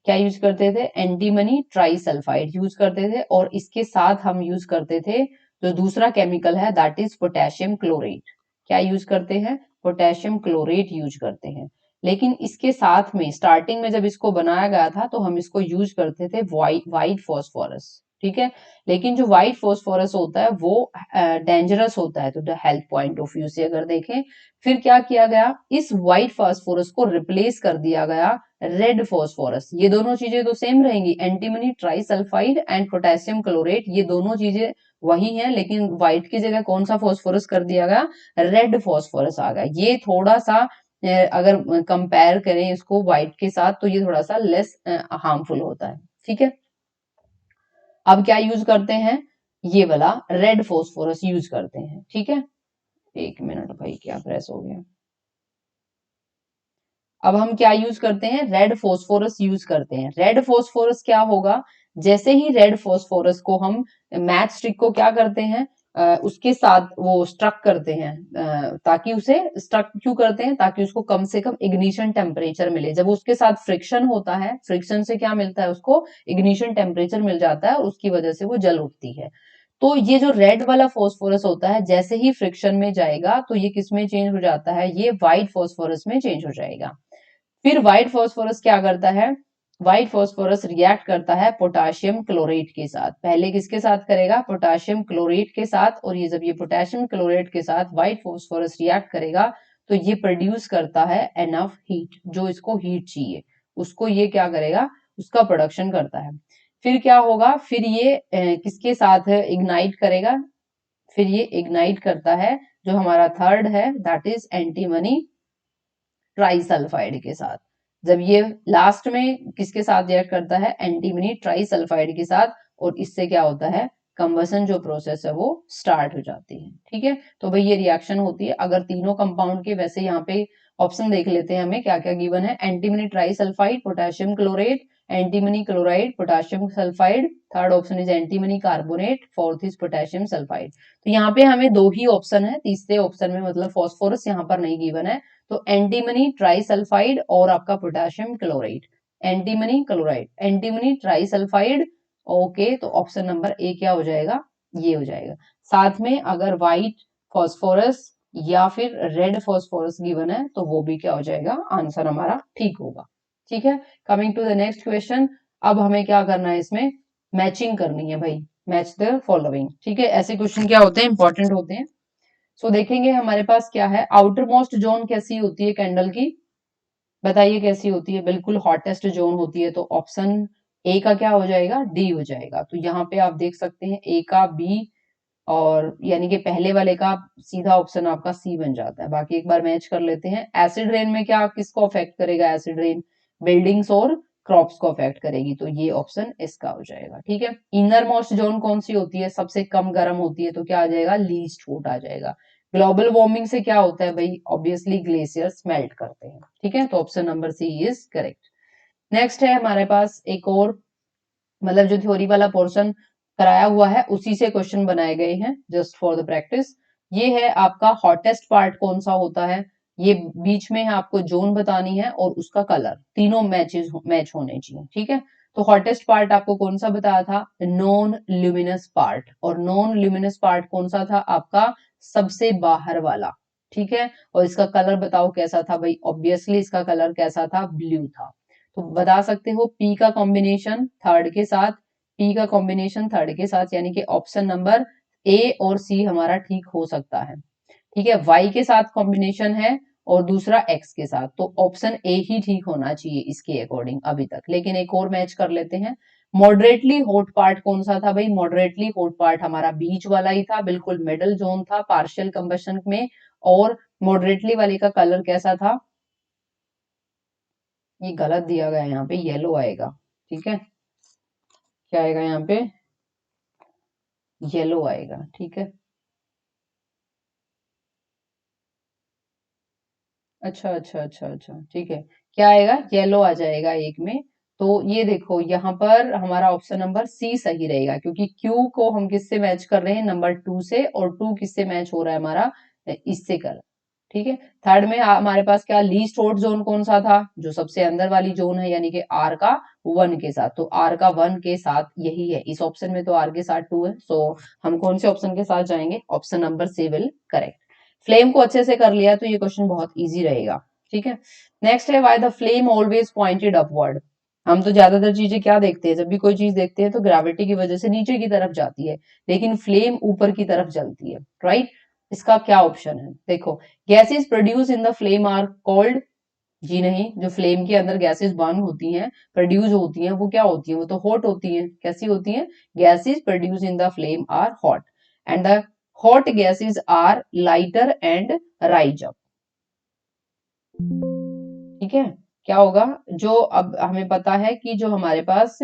क्या यूज करते थे, एंटीमनी ट्राई सल्फाइड यूज करते थे, और इसके साथ हम यूज करते थे जो दूसरा केमिकल है दैट इज पोटेशियम क्लोरेट, क्या यूज करते हैं, पोटेशियम क्लोरेट यूज करते हैं। लेकिन इसके साथ में स्टार्टिंग में जब इसको बनाया गया था तो हम इसको यूज करते थे व्हाइट फॉस्फोरस, ठीक है। लेकिन जो व्हाइट फॉस्फोरस होता है वो डेंजरस होता है, तो हेल्थ पॉइंट ऑफ व्यू से अगर देखें, फिर क्या किया गया, इस व्हाइट फॉस्फोरस को रिप्लेस कर दिया गया रेड फॉस्फोरस, ये दोनों चीजें तो सेम रहेंगी, antimony trisulphide and potassium chlorate, ये दोनों चीजें वही हैं, लेकिन व्हाइट की जगह कौन सा फॉस्फोरस कर दिया गया, रेड फॉस्फोरस आ गया। ये थोड़ा सा अगर कंपेयर करें इसको व्हाइट के साथ तो ये थोड़ा सा लेस हार्मफुल होता है, ठीक है। अब क्या यूज करते हैं, ये वाला रेड फॉस्फोरस यूज करते हैं, ठीक है। एक मिनट भाई, क्या प्रेस हो गया, अब हम क्या यूज करते हैं, रेड फॉस्फोरस यूज करते हैं। रेड फॉस्फोरस क्या होगा, जैसे ही रेड फॉस्फोरस को हम मैच स्टिक को क्या करते हैं, उसके साथ वो स्ट्रक करते हैं, ताकि उसे स्ट्रक क्यों करते हैं, ताकि उसको कम से कम इग्निशन टेम्परेचर मिले, जब उसके साथ फ्रिक्शन होता है, फ्रिक्शन से क्या मिलता है उसको, इग्निशन टेम्परेचर मिल जाता है और उसकी वजह से वो जल उठती है। तो ये जो रेड वाला फॉस्फोरस होता है जैसे ही फ्रिक्शन में जाएगा तो ये किस में चेंज हो जाता है, ये व्हाइट फॉस्फोरस में चेंज हो जाएगा। फिर व्हाइट फॉस्फोरस क्या करता है, व्हाइट फॉस्फोरस रिएक्ट करता है पोटाशियम क्लोरेट के साथ। पहले किसके साथ करेगा? पोटाशियम क्लोरेट के साथ। और ये जब ये पोटाशियम क्लोरेट के साथ व्हाइट फॉस्फोरस रिएक्ट करेगा तो ये प्रोड्यूस करता है एनफ हीट, जो इसको हीट चाहिए उसको ये क्या करेगा? उसका प्रोडक्शन करता है। फिर क्या होगा? फिर ये किसके साथ इग्नाइट करेगा? फिर ये इग्नाइट करता है जो हमारा थर्ड है, दैट इज एंटीमनी ट्राइसल्फाइड के साथ। जब ये लास्ट में किसके साथ रिएक्ट करता है? एंटीमनी ट्राइसल्फाइड के साथ। और इससे क्या होता है? कंबसन जो प्रोसेस है वो स्टार्ट हो जाती है। ठीक है, तो भाई ये रिएक्शन होती है अगर तीनों कंपाउंड के। वैसे यहाँ पे ऑप्शन देख लेते हैं हमें क्या क्या गिवन है। Antimony trisulphide, potassium chlorate, antimony chloride, potassium sulphide, third option is antimony carbonate, fourth is potassium sulphide. तो यहाँ पे हमें दो ही ऑप्शन है, तीसरे ऑप्शन में मतलब फॉस्फोरस यहाँ पर नहीं गिवन है। तो एंटीमनी ट्राइसल्फाइड और आपका potassium chloride, antimony chloride, antimony trisulphide. Okay, तो ऑप्शन नंबर ए क्या हो जाएगा? ये हो जाएगा। साथ में अगर व्हाइट फॉस्फोरस या फिर रेड फॉस्फोरस गिवन है तो वो भी क्या हो जाएगा? आंसर हमारा ठीक होगा। ठीक है, coming to the next question. अब हमें क्या करना है? इसमें मैचिंग करनी है भाई, मैच द फॉलोइंग। ठीक है, ऐसे क्वेश्चन क्या होते हैं? इंपॉर्टेंट होते हैं। सो देखेंगे हमारे पास क्या है। आउटर मोस्ट जोन कैसी होती है कैंडल की? बताइए कैसी होती है? बिल्कुल हॉटेस्ट जोन होती है। तो ऑप्शन ए का क्या हो जाएगा? डी हो जाएगा। तो यहाँ पे आप देख सकते हैं ए का बी, और यानी कि पहले वाले का सीधा ऑप्शन आपका सी बन जाता है। बाकी एक बार मैच कर लेते हैं। एसिड रेन में क्या किसको अफेक्ट करेगा? एसिड रेन बिल्डिंग्स और क्रॉप्स को अफेक्ट करेगी। तो ये ऑप्शन इसका हो जाएगा। ठीक है, इनर मोस्ट जोन कौन सी होती है? सबसे कम गर्म होती है। तो क्या आ जाएगा? लीस्ट हॉट आ जाएगा। ग्लोबल वार्मिंग से क्या होता है भाई? ऑब्वियसली ग्लेशियर्स मेल्ट करते हैं। ठीक है, तो option number C is correct. Next है हमारे पास एक और, मतलब जो थ्योरी वाला पोर्शन कराया हुआ है उसी से क्वेश्चन बनाए गए हैं जस्ट फॉर द प्रैक्टिस। ये है आपका हॉटेस्ट पार्ट कौन सा होता है? ये बीच में है, आपको जोन बतानी है और उसका कलर, तीनों मैच होने चाहिए। ठीक है, तो हॉटेस्ट पार्ट आपको कौन सा बताया था? Non luminous part. और नॉन ल्यूमिनस पार्ट कौन सा था आपका? सबसे बाहर वाला। ठीक है, और इसका कलर बताओ कैसा था भाई? ऑब्वियसली इसका कलर कैसा था? ब्लू था। तो बता सकते हो पी का कॉम्बिनेशन थर्ड के साथ, पी का कॉम्बिनेशन थर्ड के साथ, यानी कि ऑप्शन नंबर ए और सी हमारा ठीक हो सकता है। ठीक है, वाई के साथ कॉम्बिनेशन है और दूसरा एक्स के साथ, तो ऑप्शन ए ही ठीक होना चाहिए इसके अकॉर्डिंग अभी तक। लेकिन एक और मैच कर लेते हैं। मॉडरेटली हॉट पार्ट कौन सा था भाई? मॉडरेटली हॉट पार्ट हमारा बीच वाला ही था, बिल्कुल मिडल जोन था पार्शियल कंबशन में। और मॉडरेटली वाले का कलर कैसा था? ये गलत दिया गया है, यहाँ पे येलो आएगा। ठीक है, क्या आएगा यहाँ पे? येलो आएगा। ठीक है, अच्छा अच्छा अच्छा अच्छा, ठीक है। क्या आएगा? येलो आ जाएगा एक में। तो ये देखो यहाँ पर हमारा ऑप्शन नंबर सी सही रहेगा, क्योंकि क्यू को हम किससे मैच कर रहे हैं? नंबर टू से। और टू किससे मैच हो रहा है हमारा? इससे कर। ठीक है, थर्ड में हमारे पास क्या लीस्ट हॉट जोन कौन सा था? जो सबसे अंदर वाली जोन है, यानी कि आर का वन के साथ। तो आर का वन के साथ यही है इस ऑप्शन में, तो आर के साथ टू है। सो हम कौन से ऑप्शन के साथ जाएंगे? Option number C will correct. Flame को अच्छे से कर लिया तो ये क्वेश्चन बहुत इजी रहेगा। ठीक है, नेक्स्ट है why the flame always pointed upward. हम तो ज्यादातर चीजें क्या देखते हैं? जब भी कोई चीज देखते हैं तो ग्रेविटी की वजह से नीचे की तरफ जाती है, लेकिन फ्लेम ऊपर की तरफ जलती है। राइट, इसका क्या ऑप्शन है? देखो, gases produce in the flame are called. जी नहीं, जो फ्लेम के अंदर गैसेस बर्न होती हैं, प्रोड्यूस होती हैं, वो क्या होती हैं? वो तो हॉट होती हैं। कैसी होती हैं? Gases produce in the flame are hot, and the hot gases are lighter and rise up. ठीक है, क्या होगा? जो अब हमें पता है कि जो हमारे पास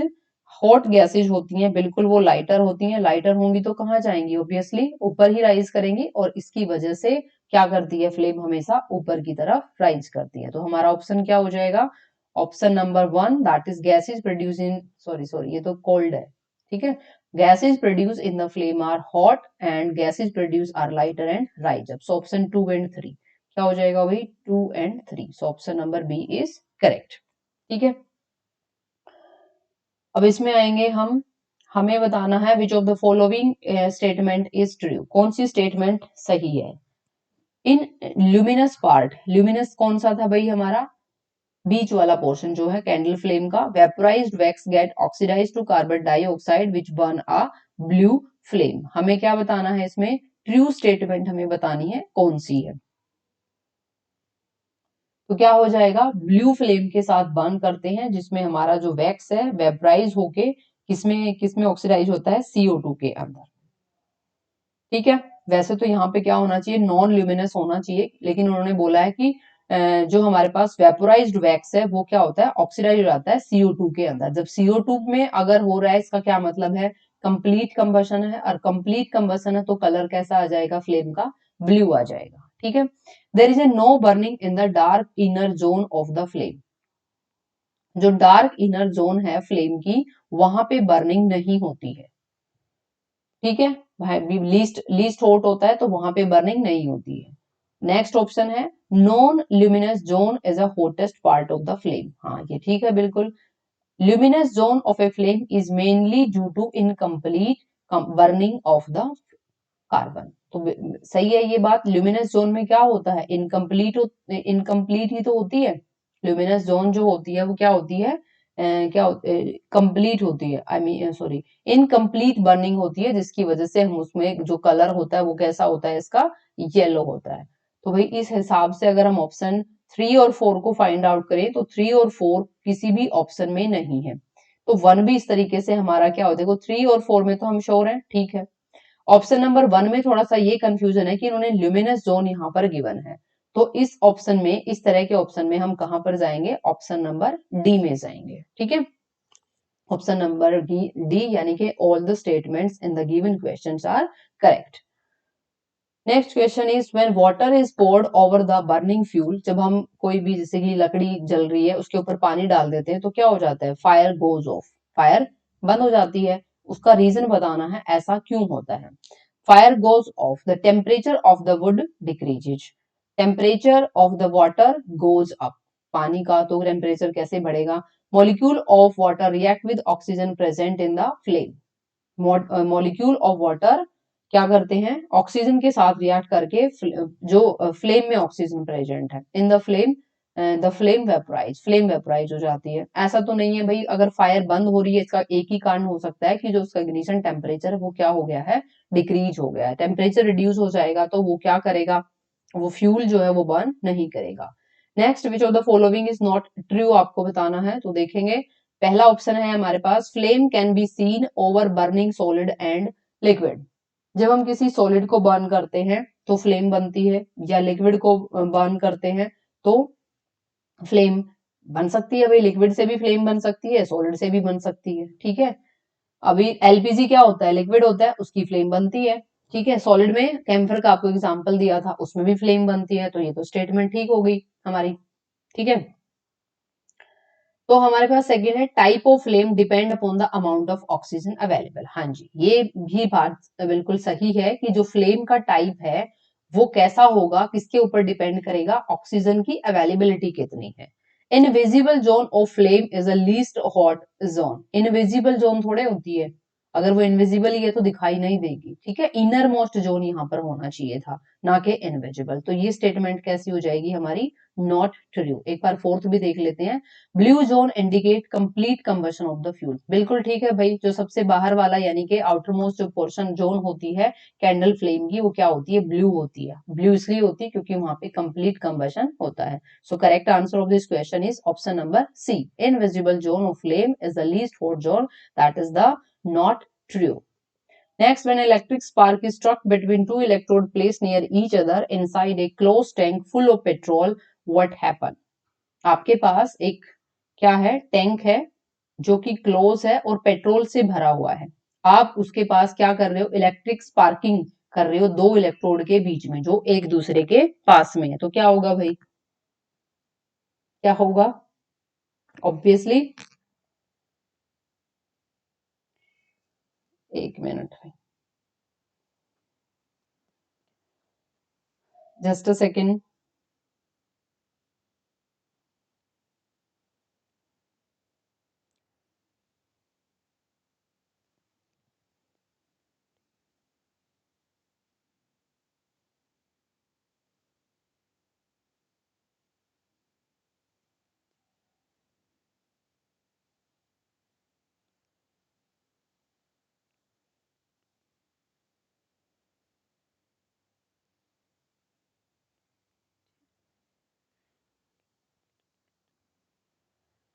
हॉट गैसेज होती हैं बिल्कुल वो लाइटर होती हैं। लाइटर होंगी तो कहाँ जाएंगी? ऑब्वियसली ऊपर ही राइज करेंगी, और इसकी वजह से क्या करती है? फ्लेम हमेशा ऊपर की तरफ राइज करती है। तो हमारा ऑप्शन क्या हो जाएगा? Option number one, that is gases produce in, sorry sorry ये तो कोल्ड है। ठीक है, gases produce in the flame are hot and gases produce are lighter and rise up. So option two and three क्या हो जाएगा भाई? Two and three. So option number B is correct. ठीक है, अब इसमें आएंगे हम। हमें बताना है which of the following statement is true. कौन सी स्टेटमेंट सही है? इन ल्यूमिनस पार्ट, ल्यूमिनस कौन सा था भाई हमारा? बीच वाला पोर्शन जो है कैंडल फ्लेम का, vaporised wax get oxidised to carbon dioxide which burn a blue flame. हमें क्या बताना है इसमें, ट्रू स्टेटमेंट हमें बतानी है कौन सी है। तो क्या हो जाएगा, ब्लू फ्लेम के साथ बर्न करते हैं जिसमें हमारा जो वैक्स है वेपराइज होके किसमें किसमें ऑक्सीडाइज होता है, CO2 के अंदर। ठीक है, वैसे तो यहाँ पे क्या होना चाहिए, नॉन ल्यूमिनस होना चाहिए, लेकिन उन्होंने बोला है कि जो हमारे पास वेपोराइज्ड वैक्स है वो क्या होता है, ऑक्सीडाइज हो जाता है CO2 के अंदर। जब CO2 में अगर हो रहा है, इसका क्या मतलब है, कंप्लीट कंबशन है, और कंप्लीट कंबशन है तो कलर कैसा आ जाएगा फ्लेम का, ब्लू आ जाएगा। ठीक है, there is a no burning in the dark inner zone of the flame. जो डार्क इनर जोन है फ्लेम की, वहां पे बर्निंग नहीं होती है। ठीक है भाई, लीस्ट लीस्ट हॉट होता है तो वहां पे बर्निंग नहीं होती है। नेक्स्ट ऑप्शन है non luminous zone is a hottest part of the flame. हाँ ये ठीक है बिल्कुल। Luminous zone of a flame is mainly due to incomplete burning of the carbon. तो सही है ये बात, ल्यूमिनस जोन में क्या होता है, इनकम्प्लीट ही तो होती है। ल्यूमिनस जोन जो होती है वो क्या होती है, क्या कंप्लीट होती है, I mean sorry, incomplete burning होती है, जिसकी वजह से हम उसमें जो कलर होता है वो कैसा होता है इसका, येलो होता है। तो भाई इस हिसाब से अगर हम ऑप्शन 3 और 4 को फाइंड आउट करें तो 3 और 4 किसी भी ऑप्शन में नहीं है। तो 1 भी इस तरीके से हमारा क्या हो, देखो 3 और 4 में तो हम श्योर हैं, ठीक है। ऑप्शन नंबर 1 में थोड़ा सा ये कंफ्यूजन है कि इन्होंने ल्यूमिनस जोन यहाँ पर गिवन है। तो इस ऑप्शन में, इस तरह के ऑप्शन में हम कहां पर जाएंगे, ऑप्शन नंबर डी में जाएंगे। ठीक है, ऑप्शन नंबर डी यानी कि all the statements in the given questions are correct. Next question is when water is poured over the burning fuel. जब हम कोई भी, जैसे कि लकड़ी जल रही है उसके ऊपर पानी डाल देते हैं तो क्या हो जाता है, फायर गोज ऑफ, फायर बंद हो जाती है। उसका रीजन बताना है ऐसा क्यों होता है। Fire goes off, the temperature of the wood decreases, temperature of the water goes up, पानी का तो टेम्परेचर कैसे बढ़ेगा। Molecule of water react with oxygen present in the flame, molecule of water क्या करते हैं, ऑक्सीजन के साथ रिएक्ट करके जो फ्लेम में ऑक्सीजन प्रेजेंट है इन the flame, the flame vaporise, flame vaporise हो जाती है। ऐसा तो नहीं है भाई, अगर फायर बंद हो रही है इसका एक ही कारण हो सकता है कि जो उसका इग्निशन टेम्परेचर है वो क्या हो गया है, डिक्रीज हो गया है। टेम्परेचर रिड्यूस हो जाएगा तो वो क्या करेगा, वो फ्यूल जो है वो बर्न नहीं करेगा। Next, which of the following is not true, आपको बताना है। तो देखेंगे, पहला ऑप्शन है हमारे पास, flame can be seen over burning solid and liquid. जब हम किसी सॉलिड को बर्न करते हैं तो फ्लेम बनती है, या लिक्विड को बर्न करते हैं तो फ्लेम बन सकती है। भाई लिक्विड से भी फ्लेम बन सकती है, सॉलिड से भी बन सकती है। ठीक है, अभी एलपीजी क्या होता है, लिक्विड होता है, उसकी फ्लेम बनती है। ठीक है, सॉलिड में कैम्फर का आपको एग्जांपल दिया था, उसमें भी फ्लेम बनती है। तो ये तो स्टेटमेंट ठीक हो गई हमारी। ठीक है, तो हमारे पास सेकंड है, type of flame depend upon the amount of oxygen available. हाँ जी, ये भी बात बिल्कुल सही है कि जो फ्लेम का टाइप है वो कैसा होगा, किसके ऊपर डिपेंड करेगा, ऑक्सीजन की अवेलेबिलिटी कितनी है। Invisible zone of flame is a least hot zone. Invisible zone थोड़े होती है, अगर वो इनविजिबल ही है तो दिखाई नहीं देगी। ठीक है, इनर मोस्ट जोन यहाँ पर होना चाहिए था, ना कि इनविजिबल। तो ये स्टेटमेंट कैसी हो जाएगी हमारी, नॉट ट्रू। एक बार फोर्थ भी देख लेते हैं, blue zone indicate complete combustion of the fuel. बिल्कुल ठीक है भाई, जो सबसे बाहर वाला यानी कि आउटर मोस्ट जो पोर्शन जोन होती है कैंडल फ्लेम की, वो क्या होती है, ब्लू होती है। ब्लू इसलिए होती है क्योंकि वहां पे कंप्लीट कंबशन होता है। So correct answer of this question is option number C, invisible zone of flame is the least hot zone, that is the not true. Next, when electric spark is struck between two electrode placed near each other inside a closed tank full of petrol, what happen? आपके पास एक क्या है, tank है जो कि close है और petrol से भरा हुआ है। आप उसके पास क्या कर रहे हो, इलेक्ट्रिक स्पार्किंग कर रहे हो दो इलेक्ट्रोड के बीच में जो एक दूसरे के पास में है। तो क्या होगा भाई, क्या होगा, ऑब्वियसली, एक मिनट में, जस्ट अ सेकेंड।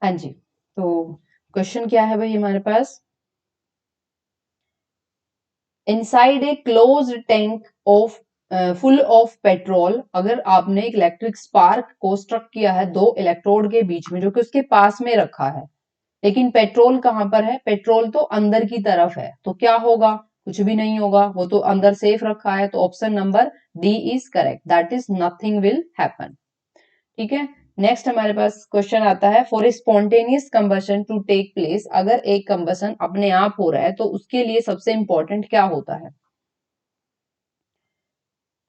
हाँ जी, तो क्वेश्चन क्या है भाई हमारे पास, inside a closed tank of full of petrol, अगर आपने एक इलेक्ट्रिक स्पार्क को स्ट्रक किया है दो इलेक्ट्रोड के बीच में जो कि उसके पास में रखा है, लेकिन पेट्रोल कहां पर है, पेट्रोल तो अंदर की तरफ है, तो क्या होगा, कुछ भी नहीं होगा, वो तो अंदर सेफ रखा है, तो option number D is correct, that is nothing will happen. ठीक है, नेक्स्ट हमारे पास क्वेश्चन आता है, for a spontaneous combustion to take place, अगर एक कंबशन अपने आप हो रहा है तो उसके लिए सबसे इंपॉर्टेंट क्या होता है,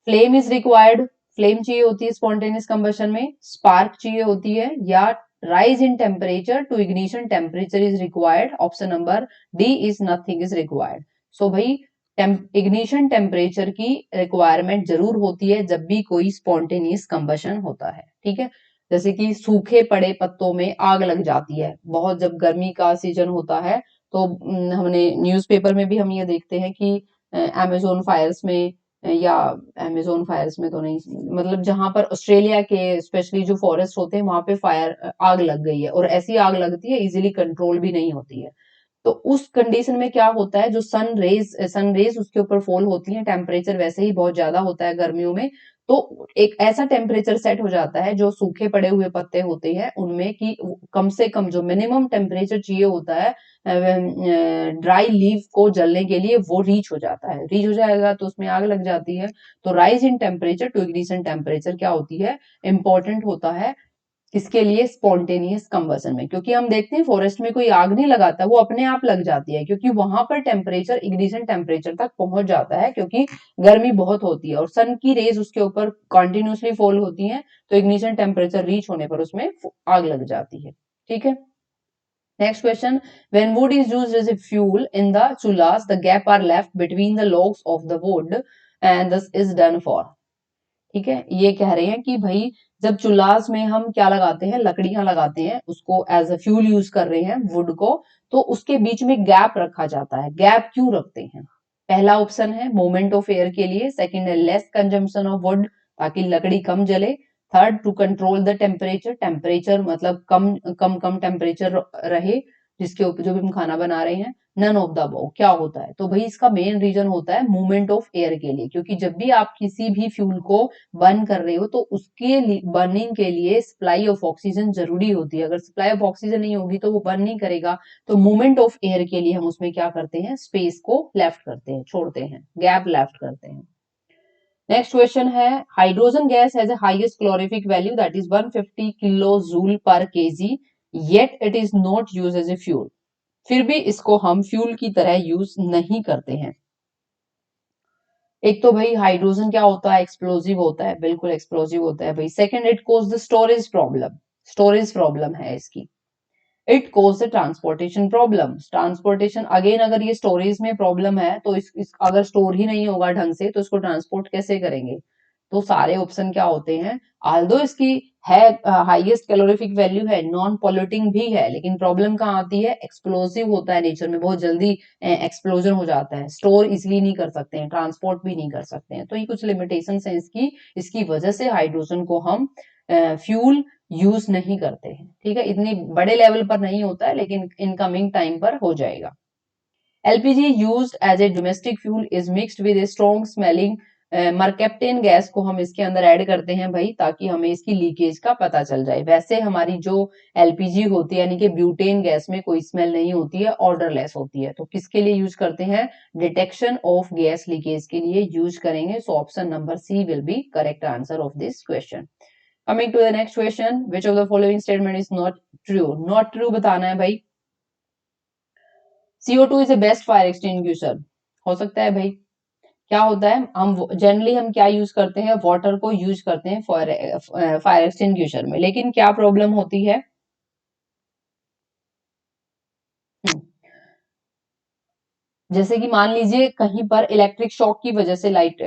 फ्लेम इज रिक्वायर्ड, फ्लेम चाहिए होती है स्पॉन्टेनियस कंबशन में, स्पार्क चाहिए होती है, या rise in temperature to ignition temperature is required, option number D is nothing is required. So भाई इग्निशन टेम्परेचर की रिक्वायरमेंट जरूर होती है जब भी कोई स्पॉन्टेनियस कंबशन होता है। ठीक है, जैसे कि सूखे पड़े पत्तों में आग लग जाती है, बहुत जब गर्मी का सीजन होता है तो हमने न्यूज़पेपर में भी हम ये देखते हैं कि अमेजोन फायर्स में, या अमेजोन फायर्स में तो नहीं, मतलब जहां पर ऑस्ट्रेलिया के स्पेशली जो फॉरेस्ट होते हैं वहां पे फायर आग लग गई है, और ऐसी आग लगती है इजीली कंट्रोल भी नहीं होती है, तो उस कंडीशन में क्या होता है, जो सन रेज उसके ऊपर फॉल होती है, टेम्परेचर वैसे ही बहुत ज्यादा होता है गर्मियों में, तो एक ऐसा टेम्परेचर सेट हो जाता है जो सूखे पड़े हुए पत्ते होते हैं उनमें कि कम से कम जो मिनिमम टेम्परेचर चाहिए होता है ड्राई लीफ को जलने के लिए वो रीच हो जाता है, रीच हो जाएगा तो उसमें आग लग जाती है। तो rise in temperature to ignition temperature क्या होती है, इंपॉर्टेंट होता है किसके लिए, स्पॉन्टेनियस कंबसन में, क्योंकि हम देखते हैं फॉरेस्ट में कोई आग नहीं लगाता, वो अपने आप लग जाती है, क्योंकि वहां पर टेम्परेचर इग्निशन टेम्परेचर तक पहुंच जाता है, क्योंकि गर्मी बहुत होती है और सन की रेज उसके ऊपर कंटिन्यूसली फॉल होती हैं, तो इग्निशन टेम्परेचर रीच होने पर उसमें आग लग जाती है। ठीक है, next question, when wood is used as a fuel in the chullas, the gap are left between the logs of the wood and this is done for। ठीक है, ये कह रहे हैं कि भाई जब चुल्हास में हम क्या लगाते हैं, लकड़ियां लगाते हैं, उसको एज अ फ्यूल यूज कर रहे हैं वुड को, तो उसके बीच में गैप रखा जाता है, गैप क्यों रखते हैं, पहला ऑप्शन है मूवमेंट ऑफ एयर के लिए, सेकंड है लेस कंजम्पशन ऑफ वुड ताकि लकड़ी कम जले, third to control the temperature, temperature मतलब कम कम कम टेम्परेचर रहे जिसके ऊपर जो भी हम खाना बना रहे हैं, नन ऑफ द अबव, क्या होता है, तो भाई इसका मेन रीजन होता है मूवमेंट ऑफ एयर के लिए, क्योंकि जब भी आप किसी भी फ्यूल को बर्न कर रहे हो तो उसके बर्निंग के लिए सप्लाई ऑफ ऑक्सीजन जरूरी होती है, अगर सप्लाई ऑफ ऑक्सीजन नहीं होगी तो वो बर्न नहीं करेगा, तो मूवमेंट ऑफ एयर के लिए हम उसमें क्या करते हैं, स्पेस को लेफ्ट करते हैं, छोड़ते हैं, गैप लेफ्ट करते हैं। नेक्स्ट क्वेश्चन है, hydrogen gas has a highest calorific value that is 150 kilo joule per KG, yet it is not use as a fuel, फिर भी इसको हम फ्यूल की तरह यूज नहीं करते हैं। एक तो भाई हाइड्रोजन क्या होता है, एक्सप्लोजिव होता है, बिल्कुल एक्सप्लोजिव होता है भाई, second it cause the storage problem, storage problem है इसकी, it cause the transportation problem, transportation again अगर ये स्टोरेज में प्रॉब्लम है तो अगर स्टोर ही नहीं होगा ढंग से तो इसको ट्रांसपोर्ट कैसे करेंगे, तो सारे ऑप्शन क्या होते हैं, आल्दो इसकी है हाईएस्ट कैलोरीफिक वैल्यू है, नॉन पॉल्यूटिंग भी है, लेकिन प्रॉब्लम कहाँ आती है, एक्सप्लोसिव होता है नेचर में, बहुत जल्दी एक्सप्लोजन हो जाता है, स्टोर इजिली नहीं कर सकते हैं, ट्रांसपोर्ट भी नहीं कर सकते हैं, तो ये कुछ लिमिटेशन है इसकी, इसकी वजह से हाइड्रोजन को हम फ्यूल यूज नहीं करते हैं। ठीक है, इतनी बड़े लेवल पर नहीं होता है लेकिन इनकमिंग टाइम पर हो जाएगा। LPG used as a domestic fuel is mixed with a strong smelling mercaptan gas को हम इसके अंदर ऐड करते हैं भाई ताकि हमें इसकी लीकेज का पता चल जाए, वैसे हमारी जो एलपीजी होती है यानी कि ब्यूटेन गैस में कोई स्मेल नहीं होती है, ऑर्डरलेस होती है, तो किसके लिए यूज करते हैं, डिटेक्शन ऑफ गैस लीकेज के लिए यूज करेंगे, so option number C will be correct answer of this question. Coming to the next question, which of the following statement is not true, not true बताना है भाई, CO2 is a best fire extinguisher, हो सकता है भाई, क्या होता है, हम जनरली हम क्या यूज करते हैं, वाटर को यूज करते हैं फायर एक्सटिंग्विशर में, लेकिन क्या प्रॉब्लम होती है, हम्म, जैसे कि मान लीजिए कहीं पर इलेक्ट्रिक शॉक की वजह से लाइट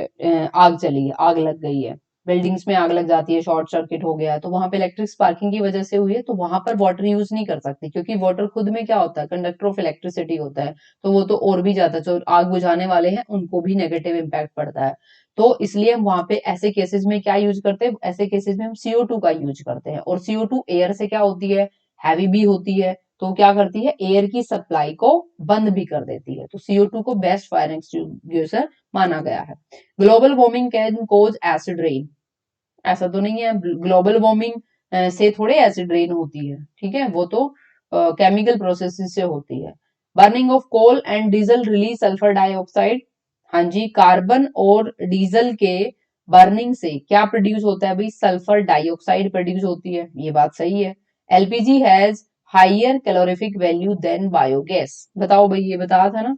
आग चली है, आग लग गई है, बिल्डिंग्स में आग लग जाती है, शॉर्ट सर्किट हो गया है, तो वहां पे इलेक्ट्रिक स्पार्किंग की वजह से हुई है, तो वहां पर वाटर यूज नहीं कर सकते, क्योंकि वाटर खुद में क्या होता है, कंडक्टर ऑफ इलेक्ट्रिसिटी होता है, तो वो तो और भी ज्यादा जो आग बुझाने वाले हैं उनको भी नेगेटिव इम्पैक्ट पड़ता है, तो इसलिए हम वहां पे ऐसे केसेस में क्या यूज करते हैं, ऐसे केसेस में हम CO2 का यूज करते हैं, और CO2 एयर से क्या होती है, हैवी भी होती है, तो क्या करती है, एयर की सप्लाई को बंद भी कर देती है। तो CO2 को बेस्ट फायर एक्सटिंग्विशर माना गया है। Global warming can cause acid rain, ऐसा तो नहीं है, ग्लोबल वार्मिंग से थोड़े एसिड रेन होती है, ठीक है, वो तो केमिकल प्रोसेसेस से होती है। Burning of coal and diesel release sulphur dioxide, हाँ जी, कार्बन और डीजल के बर्निंग से क्या प्रोड्यूस होता है भाई, सल्फर डाइऑक्साइड प्रोड्यूस होती है, ये बात सही है। LPG has higher calorific value than biogas, बताओ भाई, ये बताया था ना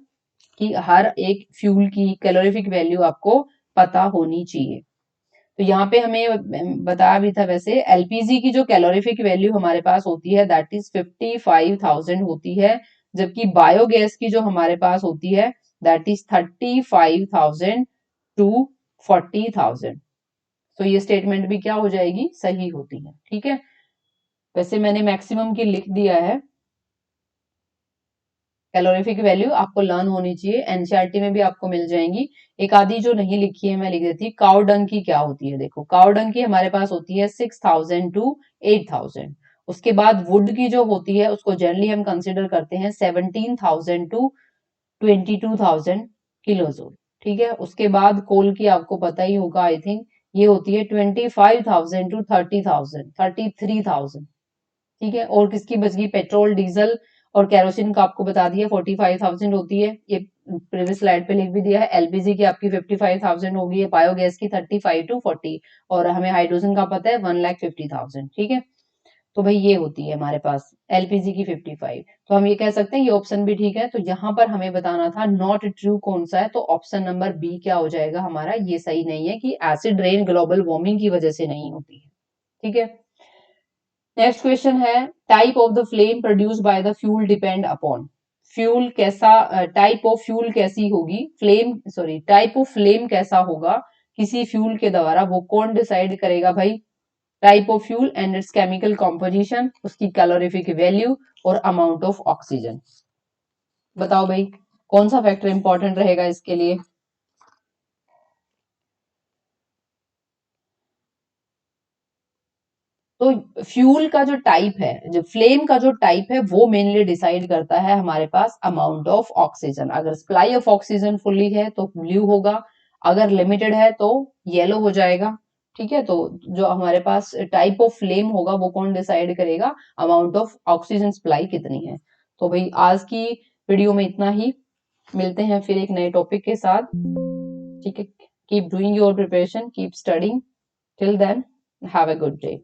कि हर एक फ्यूल की कैलोरीफिक वैल्यू आपको पता होनी चाहिए। तो यहाँ पे हमें बताया भी था, वैसे एलपीजी की जो कैलोरीफिक वैल्यू हमारे पास होती है दैट इज 55,000 होती है, जबकि बायोगैस की जो हमारे पास होती है दैट इज 35,000 टू 40,000। तो ये स्टेटमेंट भी क्या हो जाएगी, सही होती है, ठीक है। वैसे मैंने मैक्सिमम की लिख दिया है, कैलोरीफिक वैल्यू आपको लर्न होनी चाहिए, एनसीईआरटी में भी आपको मिल जाएंगी। एक आधी जो नहीं लिखी है मैं लिख देती हूँ। काउ डंग की क्या होती है, देखो काउ डंग की हमारे पास होती है 6,000 टू 8,000। उसके बाद वुड की जो होती है उसको जनरली हम कंसिडर करते हैं 17,000 टू 22,000 किलोजोल, ठीक है। उसके बाद कोल की आपको पता ही होगा आई थिंक, ये होती है 25,000 टू 30,000, 33,000, ठीक है। और किसकी बच गई, पेट्रोल डीजल और केरोसिन का आपको बता दिया 45,000 होती है, ये प्रीवियस स्लाइड पे लिख भी दिया है। एलपीजी की आपकी 55,000 होगी, बायोगैस की 35 टू 40, और हमें हाइड्रोजन का पता है 1,50,000, ठीक है। तो भाई ये होती है हमारे पास एलपीजी की 55। तो हम ये कह सकते हैं ये ऑप्शन भी ठीक है। तो यहाँ पर हमें बताना था नॉट ट्रू कौन सा है, तो ऑप्शन नंबर बी क्या हो जाएगा हमारा, ये सही नहीं है कि एसिड रेन ग्लोबल वार्मिंग की वजह से नहीं होती है, ठीक है। नेक्स्ट क्वेश्चन है, type of the flame produce by the fuel depend upon, fuel कैसा, टाइप ऑफ फ्यूल कैसी होगी, flame sorry type of flame कैसा होगा किसी फ्यूल के द्वारा, वो कौन डिसाइड करेगा भाई, type of fuel and it's chemical composition, उसकी कैलोरीफिक वैल्यू और अमाउंट ऑफ ऑक्सीजन। बताओ भाई कौन सा फैक्टर इंपॉर्टेंट रहेगा इसके लिए। तो फ्यूल का जो टाइप है, जो फ्लेम का जो टाइप है, वो मेनली डिसाइड करता है हमारे पास अमाउंट ऑफ ऑक्सीजन। अगर सप्लाई ऑफ ऑक्सीजन फुल्ली है तो ब्लू होगा, अगर लिमिटेड है तो येलो हो जाएगा, ठीक है। तो जो हमारे पास टाइप ऑफ फ्लेम होगा वो कौन डिसाइड करेगा, अमाउंट ऑफ ऑक्सीजन सप्लाई कितनी है। तो भाई आज की वीडियो में इतना ही, मिलते हैं फिर एक नए टॉपिक के साथ, ठीक है। Keep doing your preparation, keep studying, till then have a good day.